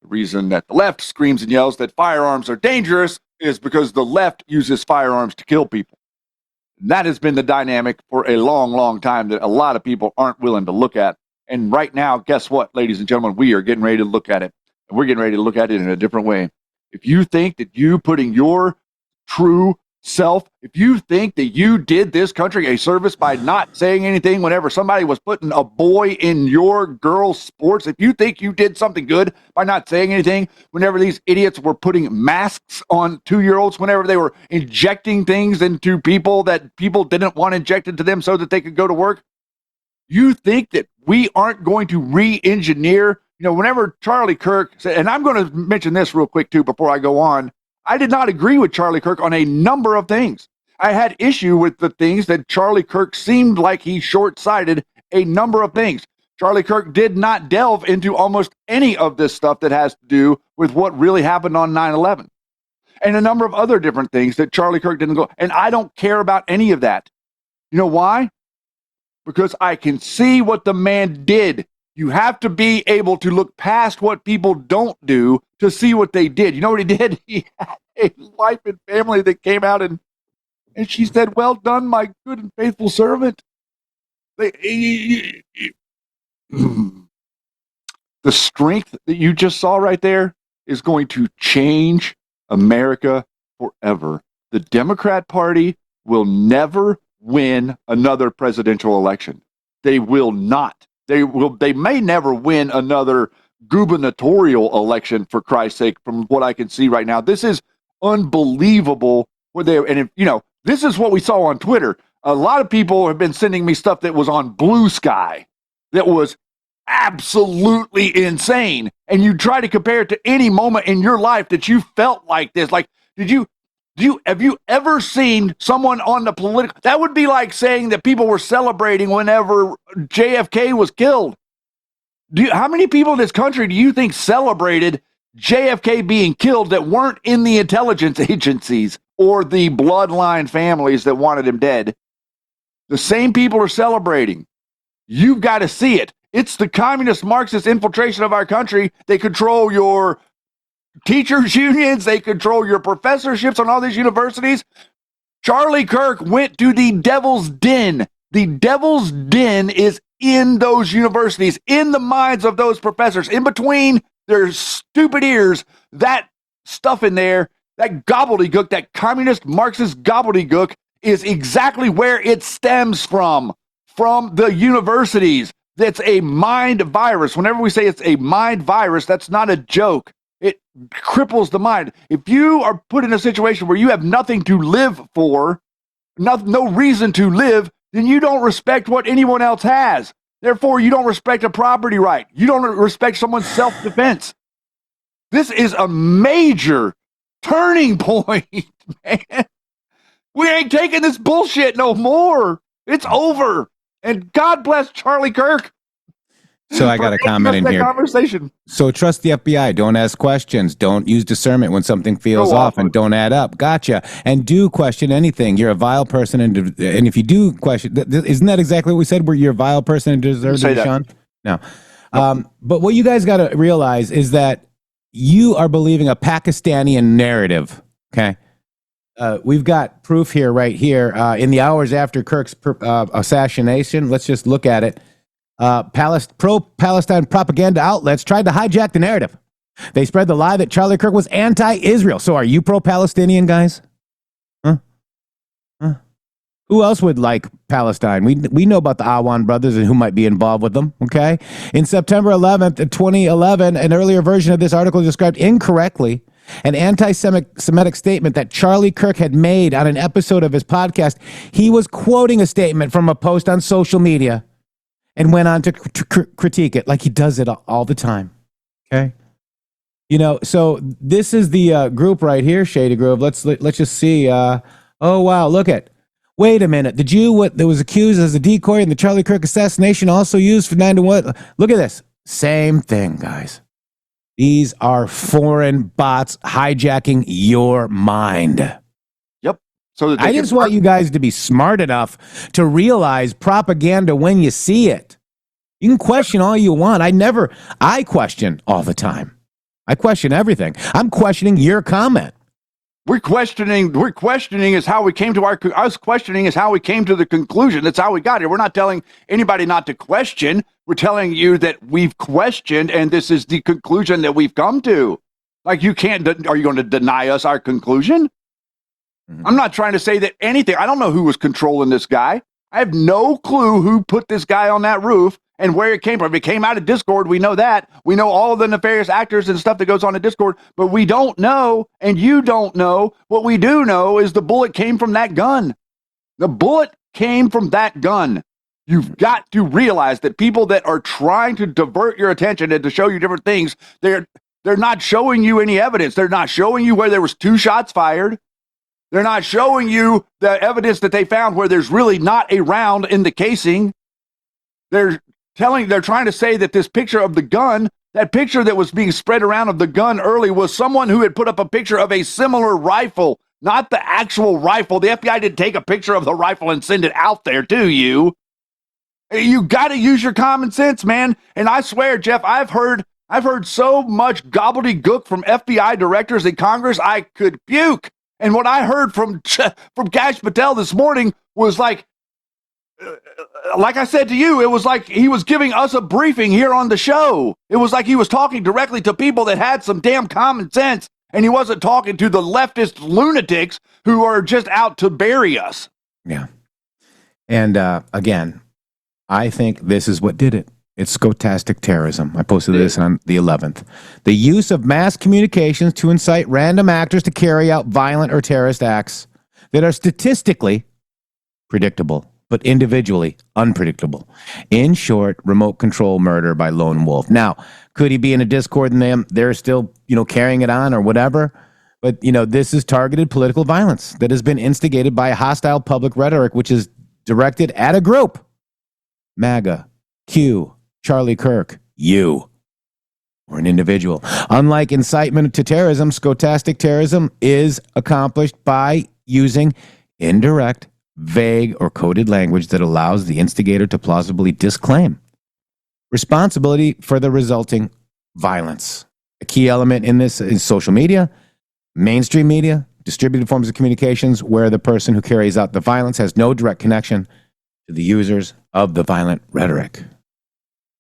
The reason that the left screams and yells that firearms are dangerous is because the left uses firearms to kill people. That has been the dynamic for a long, long time that a lot of people aren't willing to look at. And right now, guess what, ladies and gentlemen? We are getting ready to look at it. And we're getting ready to look at it in a different way. If you think that you putting your true self, if you think that you did this country a service by not saying anything whenever somebody was putting a boy in your girls' sports, if you think you did something good by not saying anything whenever these idiots were putting masks on 2-year-olds, whenever they were injecting things into people that people didn't want injected to them so that they could go to work, you think that we aren't going to re-engineer? Whenever Charlie Kirk said, and I'm going to mention this real quick too before I go on, I did not agree with Charlie Kirk on a number of things. I had issue with the things that Charlie Kirk seemed like he short-sighted a number of things. Charlie Kirk did not delve into almost any of this stuff that has to do with what really happened on 9/11. And a number of other different things that Charlie Kirk didn't go. And I don't care about any of that. You know why? Because I can see what the man did. You have to be able to look past what people don't do to see what they did. You know what he did? He had a wife and family that came out and she said, "Well done, my good and faithful servant." The strength that you just saw right there is going to change America forever. The Democrat Party will never win another presidential election. They will not. They may never win another gubernatorial election, for Christ's sake, from what I can see right now. This is unbelievable. This is what we saw on Twitter. A lot of people have been sending me stuff that was on Blue Sky that was absolutely insane. And you try to compare it to any moment in your life that you felt like this. Like, have you ever seen someone on the political? That would be like saying that people were celebrating whenever JFK was killed. How many people in this country do you think celebrated JFK being killed that weren't in the intelligence agencies or the bloodline families that wanted him dead? The same people are celebrating. You've got to see it. It's the communist Marxist infiltration of our country. They control your teachers' unions. They control your professorships on all these universities. Charlie Kirk went to the devil's den. The devil's den is in those universities, in the minds of those professors, in between their stupid ears. That stuff in there, that gobbledygook, that communist Marxist gobbledygook, is exactly where it stems from the universities. That's a mind virus. Whenever we say it's a mind virus, that's not a joke. It cripples the mind. If you are put in a situation where you have nothing to live for, no reason to live, then you don't respect what anyone else has. Therefore, you don't respect a property right. You don't respect someone's self-defense. This is a major turning point, man. We ain't taking this bullshit no more. It's over. And God bless Charlie Kirk. So I got a comment in here. Conversation. So trust the FBI. Don't ask questions. Don't use discernment when something feels off, and don't add up. Gotcha. And do question anything. You're a vile person, and if you do question, isn't that exactly what we said? Where you're a vile person and deserve to be shunned? No. But what you guys got to realize is that you are believing a Pakistani narrative. Okay. We've got proof here, right here, in the hours after Kirk's assassination. Let's just look at it. Pro-Palestine propaganda outlets tried to hijack the narrative. They spread the lie that Charlie Kirk was anti-Israel. So are you pro-Palestinian, guys? Huh? Who else would like Palestine? We know about the Awan brothers and who might be involved with them, okay? In September 11th, 2011, an earlier version of this article described incorrectly an anti-Semitic statement that Charlie Kirk had made on an episode of his podcast. He was quoting a statement from a post on social media and went on to critique it like he does it all the time, okay? So this is the group right here, Shady Grove. Let's just see. Oh, wow, look at. Wait a minute. The Jew that was accused as a decoy in the Charlie Kirk assassination also used for 9/11. Look at this. Same thing, guys. These are foreign bots hijacking your mind. Yep. So I just want you guys to be smart enough to realize propaganda when you see it. You can question all you want. I question all the time. I question everything. I'm questioning your comment. We're questioning is how we came to us questioning is how we came to the conclusion. That's how we got here. We're not telling anybody not to question. We're telling you that we've questioned, and this is the conclusion that we've come to. Like, you can't, are you going to deny us our conclusion? I'm not trying to say that anything. I don't know who was controlling this guy. I have no clue who put this guy on that roof and where it came from. If it came out of Discord, we know that. We know all of the nefarious actors and stuff that goes on in Discord, but we don't know, and you don't know. What we do know is the bullet came from that gun. The bullet came from that gun. You've got to realize that people that are trying to divert your attention and to show you different things, they're not showing you any evidence. They're not showing you where there was 2 shots fired. They're not showing you the evidence that they found where there's really not a round in the casing. They're trying to say that this picture of the gun, that picture that was being spread around of the gun early, was someone who had put up a picture of a similar rifle, not the actual rifle. The FBI didn't take a picture of the rifle and send it out there to you. You got to use your common sense, man. And I swear, Jeff, I've heard so much gobbledygook from FBI directors in Congress, I could puke. And what I heard from Kash Patel this morning was like I said to you, it was like he was giving us a briefing here on the show. It was like he was talking directly to people that had some damn common sense, and he wasn't talking to the leftist lunatics who are just out to bury us. Yeah. And again, I think this is what did it. It's Stochastic Terrorism. I posted this on the 11th. The use of mass communications to incite random actors to carry out violent or terrorist acts that are statistically predictable, but individually unpredictable. In short, remote control murder by lone wolf. Now, could he be in a Discord and they're still, carrying it on or whatever? But, this is targeted political violence that has been instigated by a hostile public rhetoric, which is directed at a group. MAGA, Q, Charlie Kirk, you, or an individual. Unlike incitement to terrorism, Stochastic terrorism is accomplished by using indirect, vague, or coded language that allows the instigator to plausibly disclaim responsibility for the resulting violence. A key element in this is social media, mainstream media, distributed forms of communications where the person who carries out the violence has no direct connection to the users of the violent rhetoric.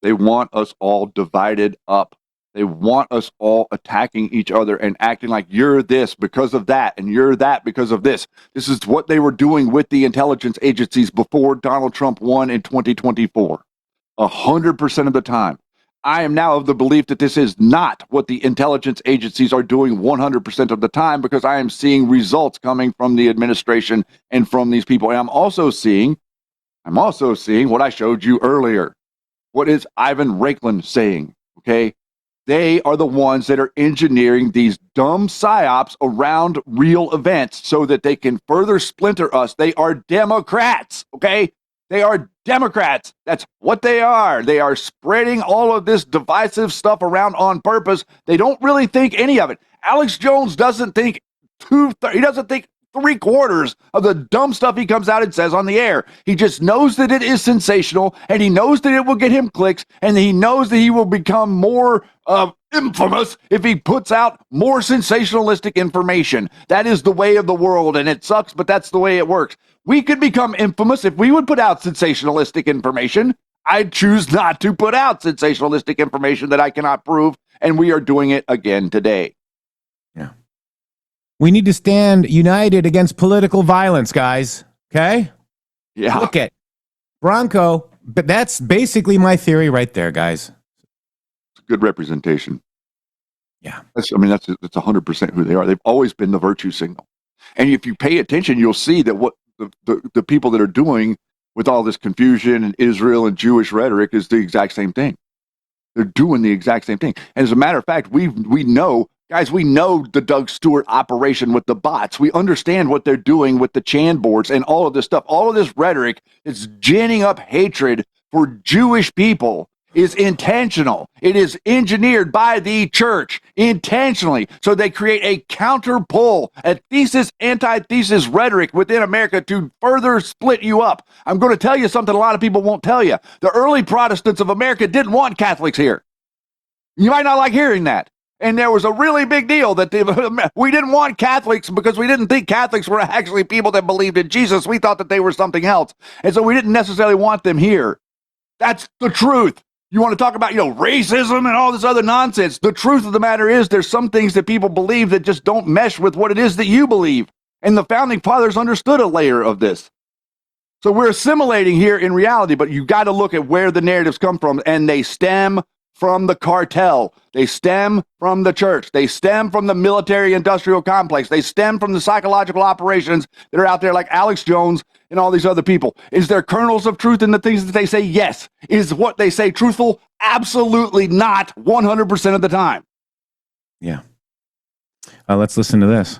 They want us all divided up. They want us all attacking each other and acting like you're this because of that and you're that because of this. This is what they were doing with the intelligence agencies before Donald Trump won in 2024. 100% of the time. I am now of the belief that this is not what the intelligence agencies are doing 100% of the time, because I am seeing results coming from the administration and from these people. And I'm also seeing what I showed you earlier. What is Ivan Raiklan saying? Okay. They are the ones that are engineering these dumb psyops around real events so that they can further splinter us. They are Democrats. Okay. They are Democrats. That's what they are. They are spreading all of this divisive stuff around on purpose. They don't really think any of it. Alex Jones doesn't think he doesn't think 3/4 of the dumb stuff he comes out and says on the air. He just knows that it is sensational, and he knows that it will get him clicks, and he knows that he will become more infamous if he puts out more sensationalistic information. That is the way of the world, and it sucks, but that's the way it works. We could become infamous if we would put out sensationalistic information. I choose not to put out sensationalistic information that I cannot prove, and we are doing it again today. We need to stand united against political violence, guys. Okay? Yeah. Look at Bronco, but that's basically my theory right there, guys. It's a good representation. Yeah. That's 100% who they are. They've always been the virtue signal. And if you pay attention, you'll see that what the people that are doing with all this confusion and Israel and Jewish rhetoric is the exact same thing. They're doing the exact same thing. And as a matter of fact, we know, guys, we know the Doug Stewart operation with the bots. We understand what they're doing with the Chan boards and all of this stuff. All of this rhetoric is ginning up hatred for Jewish people is intentional. It is engineered by the church intentionally. So they create a counter pull, a thesis, antithesis rhetoric within America to further split you up. I'm going to tell you something a lot of people won't tell you. The early Protestants of America didn't want Catholics here. You might not like hearing that. And there was a really big deal that we didn't want Catholics because we didn't think Catholics were actually people that believed in Jesus. We thought that they were something else. And so we didn't necessarily want them here. That's the truth. You want to talk about, racism and all this other nonsense. The truth of the matter is there's some things that people believe that just don't mesh with what it is that you believe. And the founding fathers understood a layer of this. So we're assimilating here in reality, but you got to look at where the narratives come from, and they stem from the cartel. They stem from the church. They stem from the military-industrial complex. They stem from the psychological operations that are out there like Alex Jones and all these other people. Is there kernels of truth in the things that they say? Yes. Is what they say truthful? Absolutely not 100% of the time. Yeah. Let's listen to this.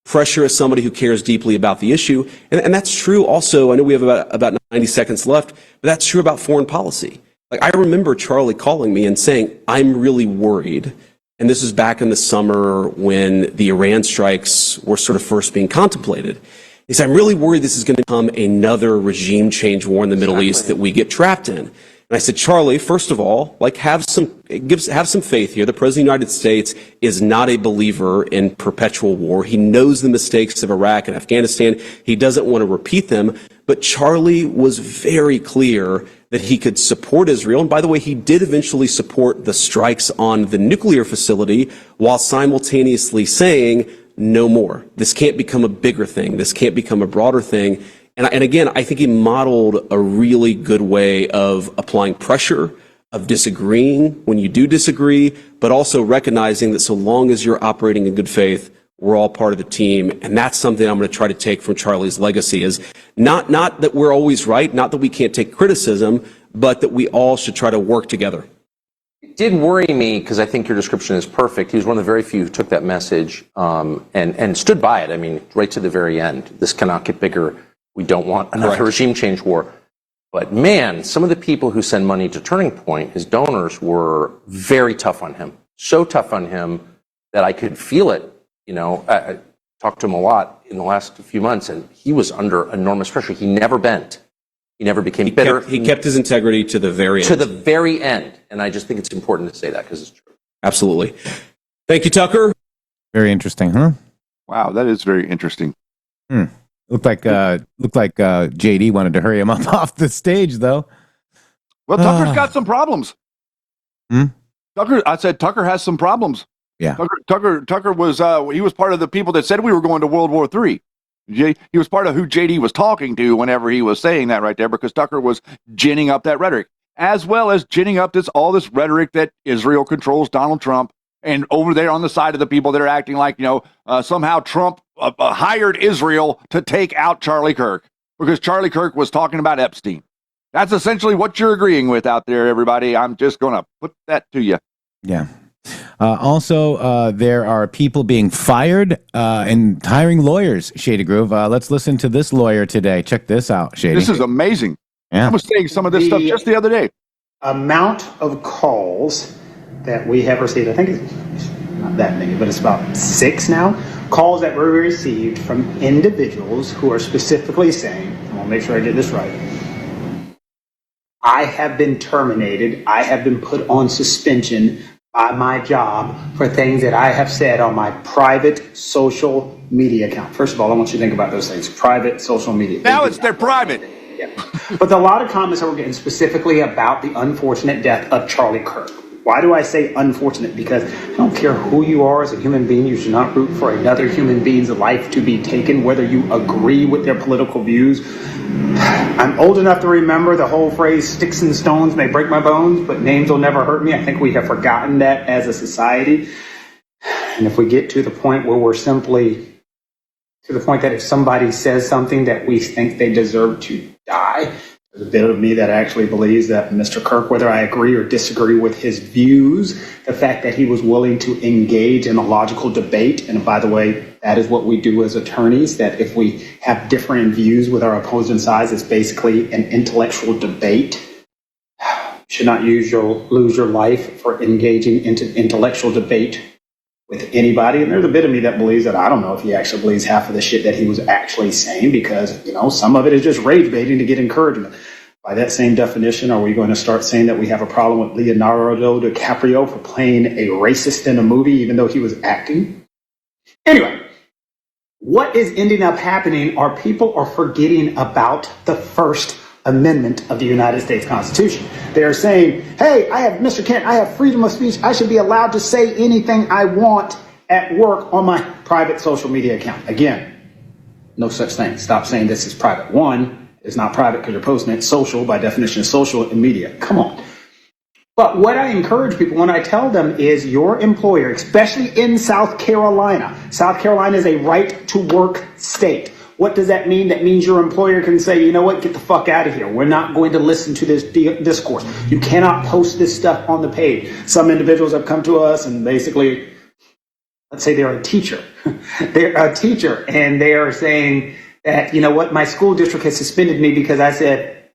Pressure as somebody who cares deeply about the issue. And that's true also. I know we have about 90 seconds left, but that's true about foreign policy. Like, I remember Charlie calling me and saying, I'm really worried. And this is back in the summer when the Iran strikes were sort of first being contemplated. He said, I'm really worried this is going to become another regime change war in the Middle East that we get trapped in. And I said, Charlie, first of all, have some faith here. The President of the United States is not a believer in perpetual war. He knows the mistakes of Iraq and Afghanistan. He doesn't want to repeat them. But Charlie was very clear that he could support Israel. And by the way, he did eventually support the strikes on the nuclear facility while simultaneously saying, no more. This can't become a bigger thing. This can't become a broader thing. And again, I think he modeled a really good way of applying pressure, of disagreeing when you do disagree, but also recognizing that so long as you're operating in good faith, we're all part of the team. And that's something I'm going to try to take from Charlie's legacy, is not that we're always right, not that we can't take criticism, but that we all should try to work together. It did worry me, because I think your description is perfect. He was one of the very few who took that message and stood by it. I mean, right to the very end. This cannot get bigger. We don't want another regime change war. But man, some of the people who send money to Turning Point, his donors, were very tough on him. So tough on him that I could feel it. I talked to him a lot in the last few months, and he was under enormous pressure. He never bent. He never became bitter. He kept his integrity to the very end. To the very end. And I just think it's important to say that because it's true. Absolutely. Thank you, Tucker. Very interesting, huh? Wow, that is very interesting. Looked like JD wanted to hurry him up off the stage, though. Well, Tucker's got some problems. Tucker has some problems. Yeah. Tucker was he was part of the people that said we were going to World War III. He was part of who JD was talking to whenever he was saying that right there, because Tucker was ginning up that rhetoric, as well as ginning up all this rhetoric that Israel controls Donald Trump, and over there on the side of the people that are acting like, somehow Trump hired Israel to take out Charlie Kirk because Charlie Kirk was talking about Epstein. That's essentially what you're agreeing with out there, everybody. I'm just going to put that to you. Yeah. Also, there are people being fired and hiring lawyers, Shady Groove. Let's listen to this lawyer today. Check this out, Shady. This is amazing. Yeah. I was saying some of this stuff just the other day. Amount of calls that we have received, I think it's not that many, but it's about 6 now, calls that were received from individuals who are specifically saying, I'm going to make sure I get this right, I have been terminated, I have been put on suspension by my job for things that I have said on my private social media account. First of all, I want you to think about those things. Private social media. Now it's their private. Yeah. But a lot of comments that we're getting specifically about the unfortunate death of Charlie Kirk. Why do I say unfortunate? Because I don't care who you are as a human being, you should not root for another human being's life to be taken, whether you agree with their political views. I'm old enough to remember the whole phrase, sticks and stones may break my bones, but names will never hurt me. I think we have forgotten that as a society. And if we get to the point where we're simply to the point that if somebody says something that we think they deserve to die, there's a bit of me that actually believes that Mr. Kirk, whether I agree or disagree with his views, the fact that he was willing to engage in a logical debate, and by the way, that is what we do as attorneys, that if we have differing views with our opposing sides, it's basically an intellectual debate. You should not lose your life for engaging into intellectual debate with anybody. And there's a bit of me that believes that I don't know if he actually believes half of the shit that he was actually saying, because, some of it is just rage baiting to get encouragement. By that same definition, are we going to start saying that we have a problem with Leonardo DiCaprio for playing a racist in a movie, even though he was acting? Anyway, what is ending up happening are people are forgetting about the First Amendment of the United States Constitution. They are saying, hey, Mr. Kent, I have freedom of speech. I should be allowed to say anything I want at work on my private social media account. Again, no such thing. Stop saying this is private. One, it's not private because you're posting it. Social, by definition, is social in media. Come on. But what I encourage people when I tell them is your employer, especially in South Carolina is a right to work state. What does that mean? That means your employer can say, you know what, get the fuck out of here. We're not going to listen to this discourse. You cannot post this stuff on the page. Some individuals have come to us and basically, let's say they're a teacher. They're a teacher and they are saying that, you know what, my school district has suspended me because I said,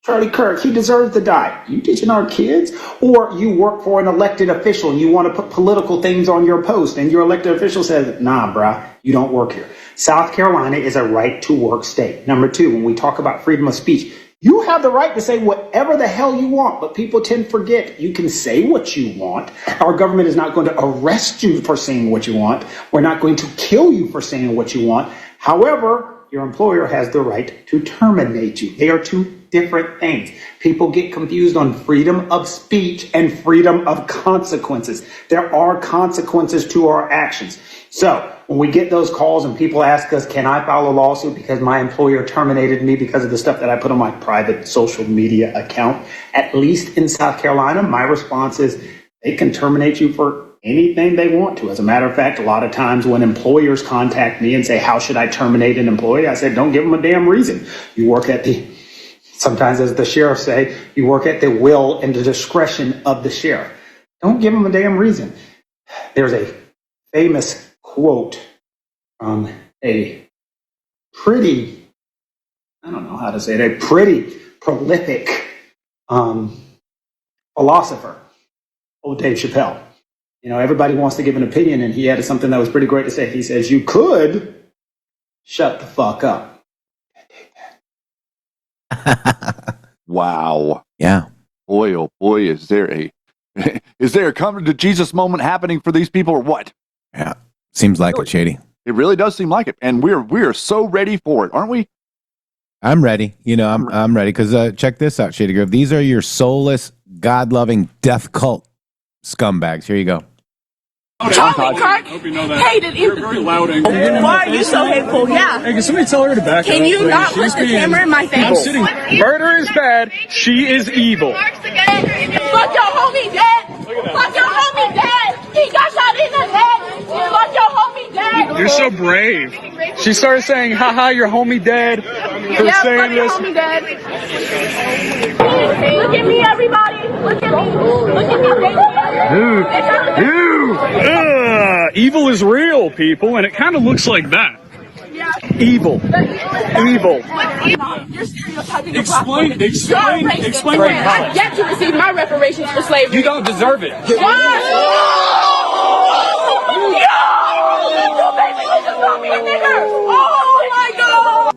Charlie Kirk, he deserves to die. You teaching our kids? Or you work for an elected official and you want to put political things on your post and your elected official says, nah, brah, you don't work here. South Carolina is a right to work state. Number two, when we talk about freedom of speech, you have the right to say whatever the hell you want, but people tend to forget you can say what you want. Our government is not going to arrest you for saying what you want. We're not going to kill you for saying what you want. However, your employer has the right to terminate you. They are two different things. People get confused on freedom of speech and freedom of consequences. There are consequences to our actions. So when we get those calls and people ask us, can I file a lawsuit because my employer terminated me because of the stuff that I put on my private social media account? At least in South Carolina, my response is they can terminate you for anything they want to. As a matter of fact, a lot of times when employers contact me and say, how should I terminate an employee? I said, don't give them a damn reason. You work at sometimes as the sheriff say, you work at the will and the discretion of the sheriff. Don't give them a damn reason. There's a famous quote from a pretty, I don't know how to say it, a pretty prolific philosopher, old Dave Chappelle. You know, everybody wants to give an opinion, and he had something that was pretty great to say. He says, you could shut the fuck up. Wow. Yeah. Boy, oh boy, is there a coming to Jesus moment happening for these people or what? Yeah. Seems like it, Shady. It really does seem like it. And we're so ready for it, aren't we? I'm ready. You know, I'm ready because check this out, Shady Grove. These are your soulless, God-loving death cult scumbags. Here you go. Charlie Kirk hated empathy. Why are you so hateful? Yeah. Hey, can somebody tell her to back Can up, you please? not put the camera in my face? Murder is bad. She is evil. Fuck your homie dead. Fuck your homie dead. He got shot in the head. Fuck your homie dead. You're so brave. She started saying, haha, your homie dead. For saying fuck your this. homie dead. Look at me, everybody. Look at me. Look at me, Evil is real, people, and it kind of looks like that. Yeah. Evil. Evil. You're stereotyping. Explain. I get to receive my reparations for slavery. You don't deserve it. Yo! You basically just called me a nigger. Oh my God.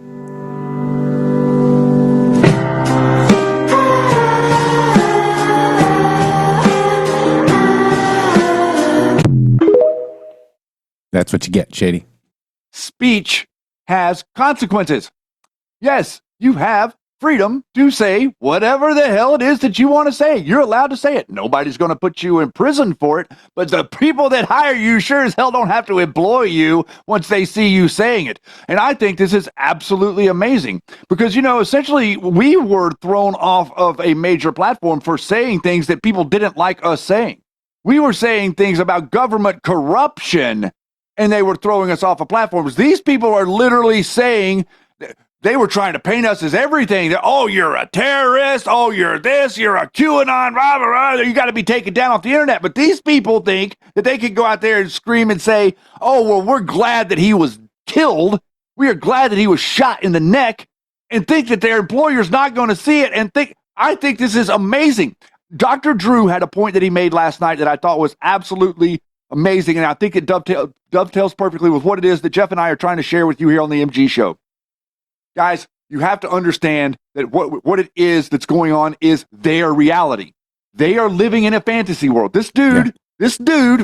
That's what you get, Shady. Speech has consequences. Yes, you have freedom to say whatever the hell it is that you want to say. You're allowed to say it. Nobody's going to put you in prison for it, but the people that hire you sure as hell don't have to employ you once they see you saying it. And I think this is absolutely amazing because, you know, essentially we were thrown off of a major platform for saying things that people didn't like us saying. We were saying things about government corruption and they were throwing us off of platforms. These people are literally saying they were trying to paint us as everything. Oh, you're a terrorist. Oh, you're this. You're a QAnon. Blah, blah, blah. You got to be taken down off the internet. But these people think that they can go out there and scream and say, oh, well, we're glad that he was killed. We are glad that he was shot in the neck and think that their employer's not going to see it and think, I think this is amazing. Dr. Drew had a point that he made last night that I thought was absolutely amazing, and I think it dovetails perfectly with what it is that Jeff and I are trying to share with you here on the MG Show. Guys, you have to understand that what it is that's going on is their reality. They are living in a fantasy world. This dude,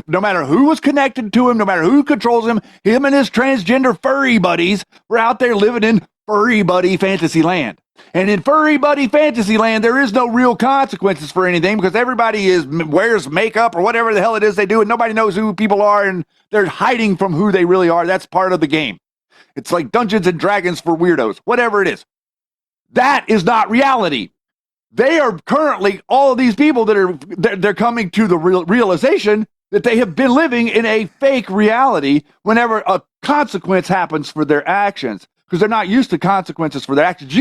no matter who was connected to him, no matter who controls him and his transgender furry buddies were out there living in furry buddy fantasy land. And in furry buddy fantasy land, there is no real consequences for anything because everybody wears makeup or whatever the hell it is they do, and nobody knows who people are, and they're hiding from who they really are. That's part of the game. It's like Dungeons and Dragons for weirdos, whatever it is. That is not reality. They are currently, all of these people they're coming to the realization that they have been living in a fake reality whenever a consequence happens for their actions, because they're not used to consequences for their actions.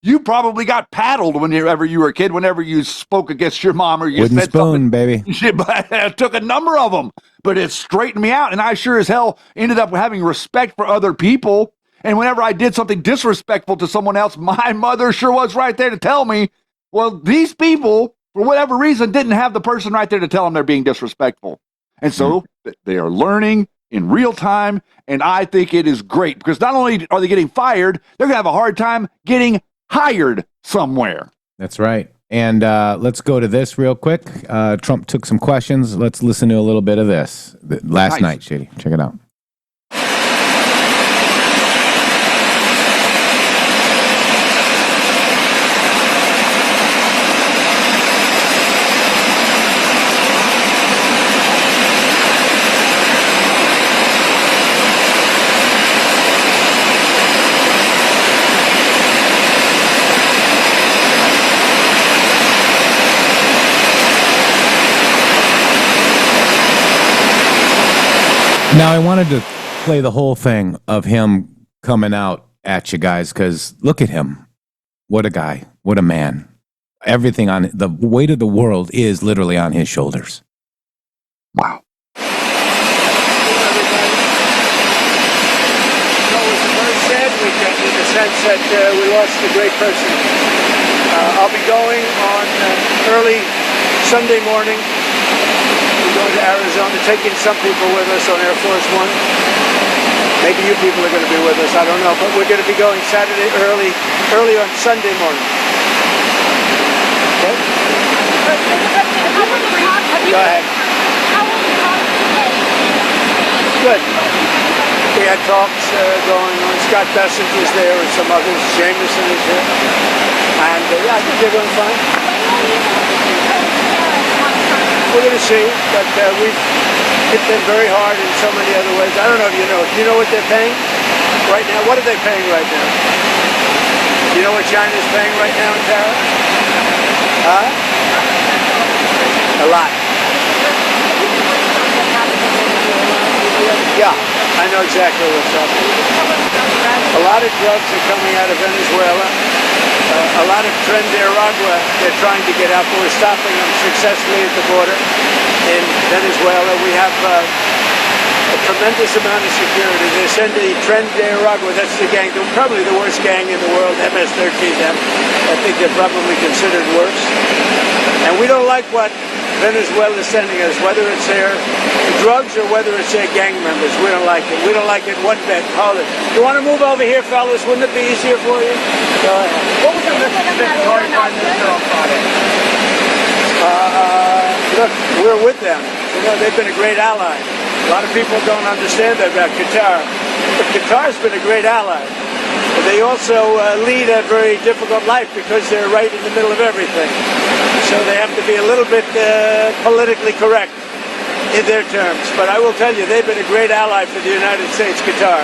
You probably got paddled whenever you were a kid, whenever you spoke against your mom or you Wooden said spoon, something. baby. I took a number of them, but it straightened me out, and I sure as hell ended up having respect for other people. And whenever I did something disrespectful to someone else, my mother sure was right there to tell me, well, these people, for whatever reason, didn't have the person right there to tell them they're being disrespectful. And so they are learning in real time, and I think it is great because not only are they getting fired, they're going to have a hard time getting hired somewhere. That's right. And let's go to this real quick. Trump took some questions. Let's listen to a little bit of this last night, Shady. Check it out. Now, I wanted to play the whole thing of him coming out at you guys because look at him. What a guy. What a man. Everything on the weight of the world is literally on his shoulders. Wow. It was a very sad weekend in the sense that we lost a great person. I'll be going on early Sunday morning. We're going to Arizona, taking some people with us on Air Force One. Maybe you people are going to be with us, I don't know. But we're going to be going Saturday early on Sunday morning. Okay? Go ahead. Good. We had talks going on. Scott Bessent was there and some others. Jameson is here. And yeah, I think they're going fine. We're going to see, but we've hit them very hard in so many other ways. I don't know if you know. Do you know what they're paying right now? What are they paying right now? Do you know what China's paying right now in tariffs? Huh? A lot. Yeah, I know exactly what's up. A lot of drugs are coming out of Venezuela. A lot of Nicaragua, they're trying to get out, but we're stopping them successfully at the border in Venezuela. We have a tremendous amount of security. They're sending Nicaragua, that's the gang, probably the worst gang in the world, MS-13M. I think they're probably considered worse. And we don't like what Venezuela is sending us, whether it's their drugs or whether it's their gang members. We don't like it. We don't like it one bit. Hold it. You want to move over here, fellas? Wouldn't it be easier for you? Go ahead. What was the Prime Minister on Friday? Look, we're with them. You know, they've been a great ally. A lot of people don't understand that about Qatar. But Qatar's been a great ally. But they also lead a very difficult life because they're right in the middle of everything. So they have to be a little bit politically correct in their terms. But I will tell you, they've been a great ally for the United States, Qatar.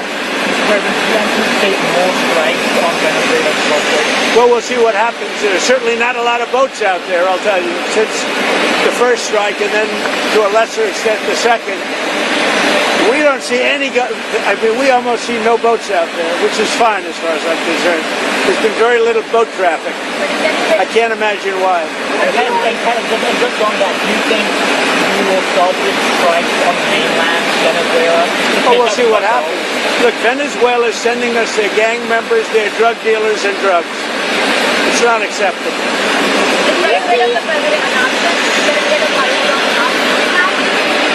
Well, we'll see what happens. There's certainly not a lot of boats out there, I'll tell you, since the first strike and then to a lesser extent the second. We don't see any, I mean, we almost see no boats out there, which is fine as far as I'm concerned. There's been very little boat traffic. I can't imagine why. Just on that, do you think you will start this strike on the mainland, Venezuela? Oh, we'll see what happens. Look, Venezuela is sending us their gang members, their drug dealers, and drugs. It's not acceptable.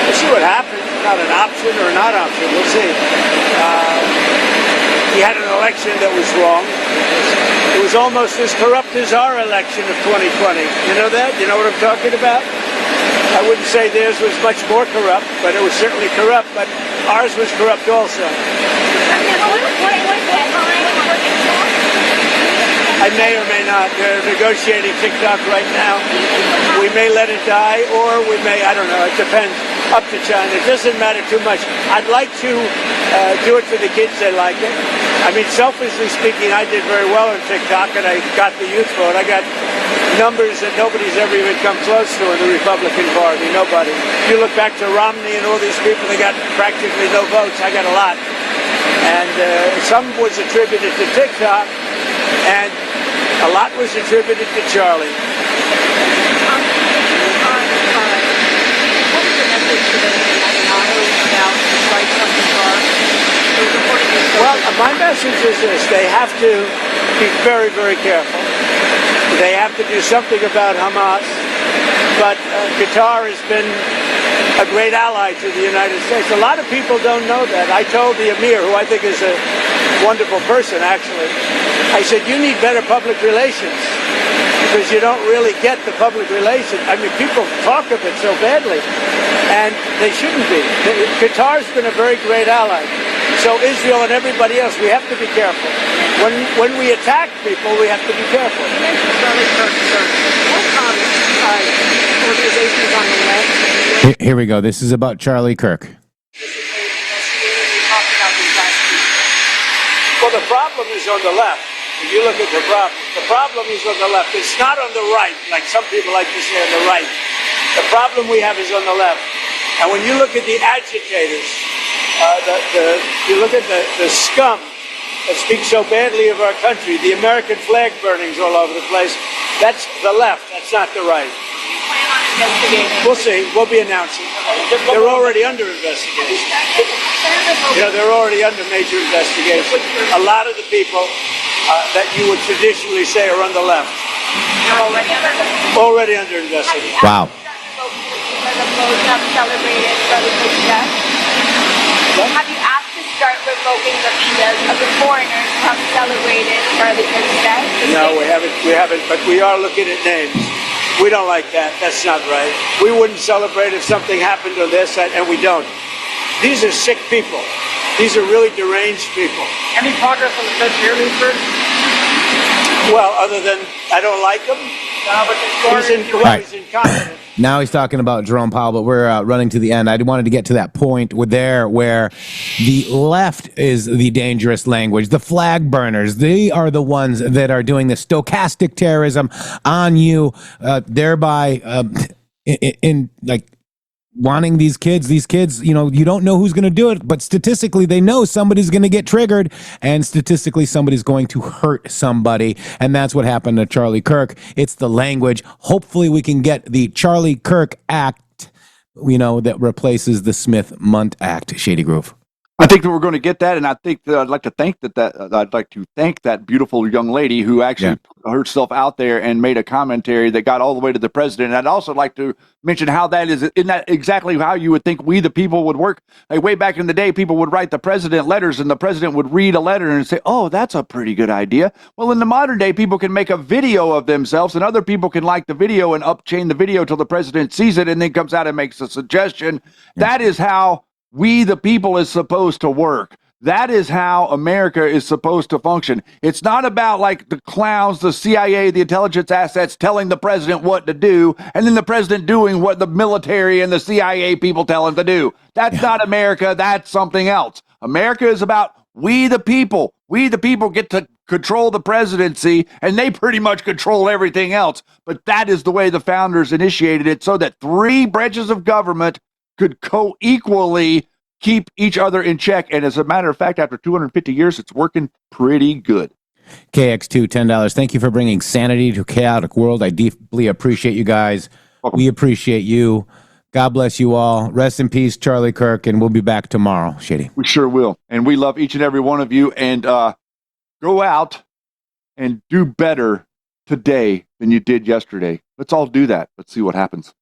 We'll see what happens. Not an option or not option. We'll see. He had an election that was wrong. It was almost as corrupt as our election of 2020. You know that? You know what I'm talking about? I wouldn't say theirs was much more corrupt, but it was certainly corrupt, but ours was corrupt also. I may or may not. They're negotiating TikTok right now. We may let it die, or we may, I don't know, it depends. Up to China. It doesn't matter too much. I'd like to do it for the kids. They like it. I mean, selfishly speaking, I did very well on TikTok, and I got the youth vote. I got numbers that nobody's ever even come close to in the Republican Party. Nobody. If you look back to Romney and all these people, they got practically no votes. I got a lot. And some was attributed to TikTok, and a lot was attributed to Charlie. Well, my message is this. They have to be very, very careful. They have to do something about Hamas. But Qatar has been a great ally to the United States. A lot of people don't know that. I told the Emir, who I think is a wonderful person, actually, I said, you need better public relations because you don't really get the public relations. I mean, people talk of it so badly, and they shouldn't be. Qatar's been a very great ally. So Israel and everybody else, we have to be careful. When we attack people, we have to be careful. You mentioned Charlie Kirk, sir. What organizations on the left? Here we go. This is about Charlie Kirk. Well, the problem is on the left. If you look at the problem is on the left. It's not on the right, like some people like to say on the right. The problem we have is on the left. And when you look at the agitators, you look at the scum that speaks so badly of our country, the American flag burnings all over the place, that's the left, that's not the right. We'll see. We'll be announcing. They're already under investigation. You know, they're already under major investigation. A lot of the people that you would traditionally say are on the left. Already under investigation. Wow. Have you asked to start revoking the visas of the foreigners who have celebrated Charlie Kirk's death? No, we haven't, but we are looking at names. We don't like that. That's not right. We wouldn't celebrate if something happened on their side, and we don't. These are sick people. These are really deranged people. Any progress on the Fed chair, sir? Well, other than I don't like him. He's incompetent. Now he's talking about Jerome Powell, but we're running to the end. I wanted to get to that point where the left is the dangerous language. The flag burners, they are the ones that are doing the stochastic terrorism on you, thereby in like wanting these kids, you know, you don't know who's going to do it, but statistically they know somebody's going to get triggered, and statistically somebody's going to hurt somebody. And that's what happened to Charlie Kirk. It's the language. Hopefully we can get the Charlie Kirk Act, you know, that replaces the Smith-Mundt Act, Shady Groove. I think that we're going to get that, and I think that I'd like to thank that beautiful young lady who actually put herself out there and made a commentary that got all the way to the president. And I'd also like to mention how that isn't that exactly how you would think we the people would work. Like way back in the day, people would write the president letters, and the president would read a letter and say, "Oh, that's a pretty good idea." Well, in the modern day, people can make a video of themselves, and other people can like the video and upchain the video till the president sees it and then comes out and makes a suggestion. That is how we, the people, is supposed to work. That is how America is supposed to function. It's not about like the clowns, the CIA, the intelligence assets telling the president what to do, and then the president doing what the military and the CIA people tell him to do. That's not America. That's something else. America is about we, the people. We, the people, get to control the presidency, and they pretty much control everything else. But that is the way the founders initiated it, so that three branches of government could co-equally keep each other in check. And as a matter of fact, after 250 years, it's working pretty good. KX2, $10. Thank you for bringing sanity to a chaotic world. I deeply appreciate you guys. Welcome. We appreciate you. God bless you all. Rest in peace, Charlie Kirk, and we'll be back tomorrow, Shady. We sure will. And we love each and every one of you. And go out and do better today than you did yesterday. Let's all do that. Let's see what happens.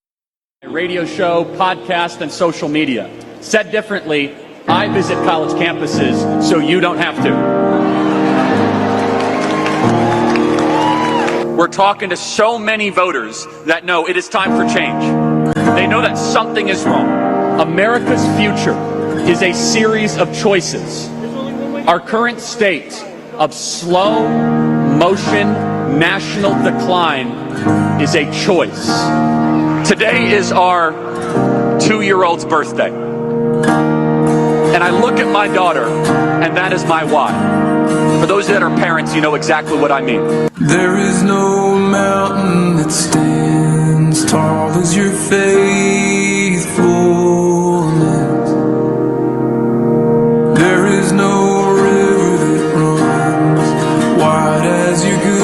Radio show, podcast, and social media. Said differently, I visit college campuses so you don't have to. We're talking to so many voters that know it is time for change. They know that something is wrong. America's future is a series of choices. Our current state of slow motion national decline is a choice. Today is our 2-year-old's birthday. And I look at my daughter, and that is my why. For those that are parents, you know exactly what I mean. There is no mountain that stands tall as your faithfulness. There is no river that runs wide as your goodness.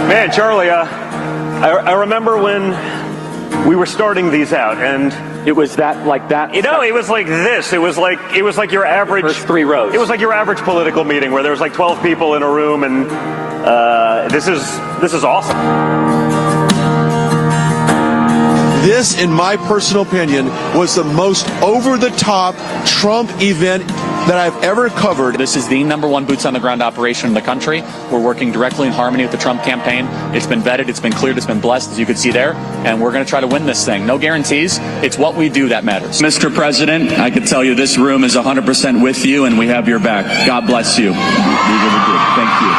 Man, Charlie, I remember when we were starting these out, and it was that like that. You know, it was like this. It was like your average first 3 rows. It was like your average political meeting where there was like 12 people in a room, and this is awesome. This, in my personal opinion, was the most over-the-top Trump event that I've ever covered. This is the #1 boots on the ground operation in the country. We're working directly in harmony with the Trump campaign. It's been vetted, it's been cleared, it's been blessed, as you can see there, and we're going to try to win this thing. No guarantees. It's what we do that matters. Mr. President, I can tell you this room is 100% with you, and we have your back. God bless you. We really do. Thank you.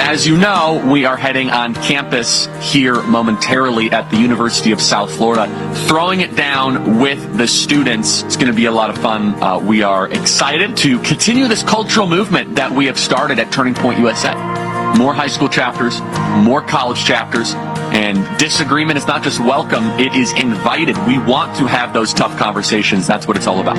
As you know, we are heading on campus here momentarily at the University of South Florida, throwing it down with the students. It's going to be a lot of fun. We are excited to continue this cultural movement that we have started at Turning Point USA. More high school chapters, more college chapters, and disagreement is not just welcome, it is invited. We want to have those tough conversations. That's what it's all about.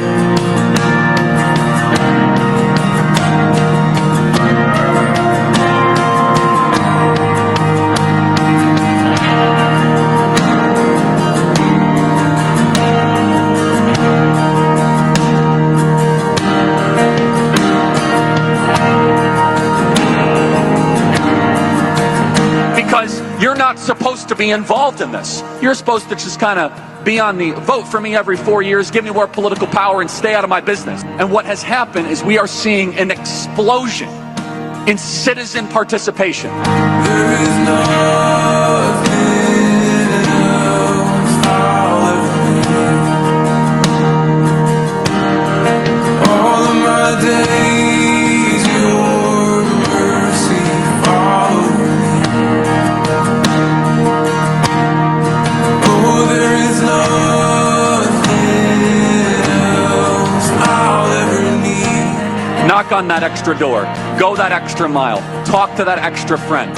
You're not supposed to be involved in this. You're supposed to just kind of be on the vote for me every 4 years, give me more political power, and stay out of my business. And what has happened is we are seeing an explosion in citizen participation. There is nothing else I'll ever need. All of my days, your mercy follows me. Oh, there is nothing else I'll ever need. Knock on that extra door. Go that extra mile. Talk to that extra friend.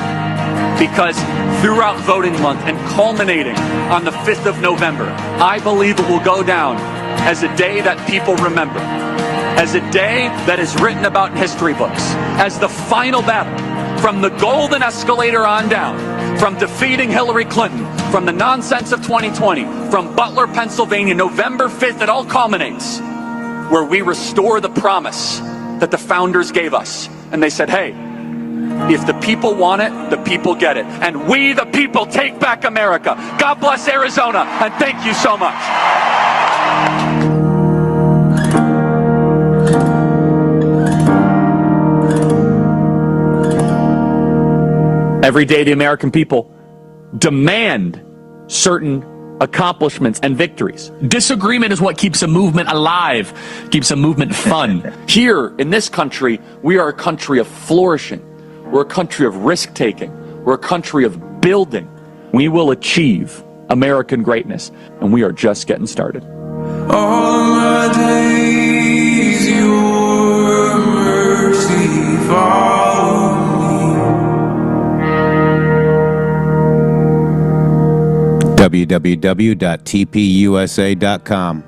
Because throughout voting month and culminating on the 5th of November, I believe it will go down as a day that people remember. As a day that is written about in history books. As the final battle. From the golden escalator on down. From defeating Hillary Clinton. From the nonsense of 2020. From Butler, Pennsylvania, November 5th, it all culminates. Where we restore the promise that the founders gave us. And they said, hey, if the people want it, the people get it. And we, the people, take back America. God bless Arizona, and thank you so much. Every day, the American people demand certain accomplishments and victories. Disagreement is what keeps a movement alive, keeps a movement fun. Here in this country, we are a country of flourishing. We're a country of risk-taking. We're a country of building. We will achieve American greatness, and we are just getting started. All of my days, your mercy follows www.tpusa.com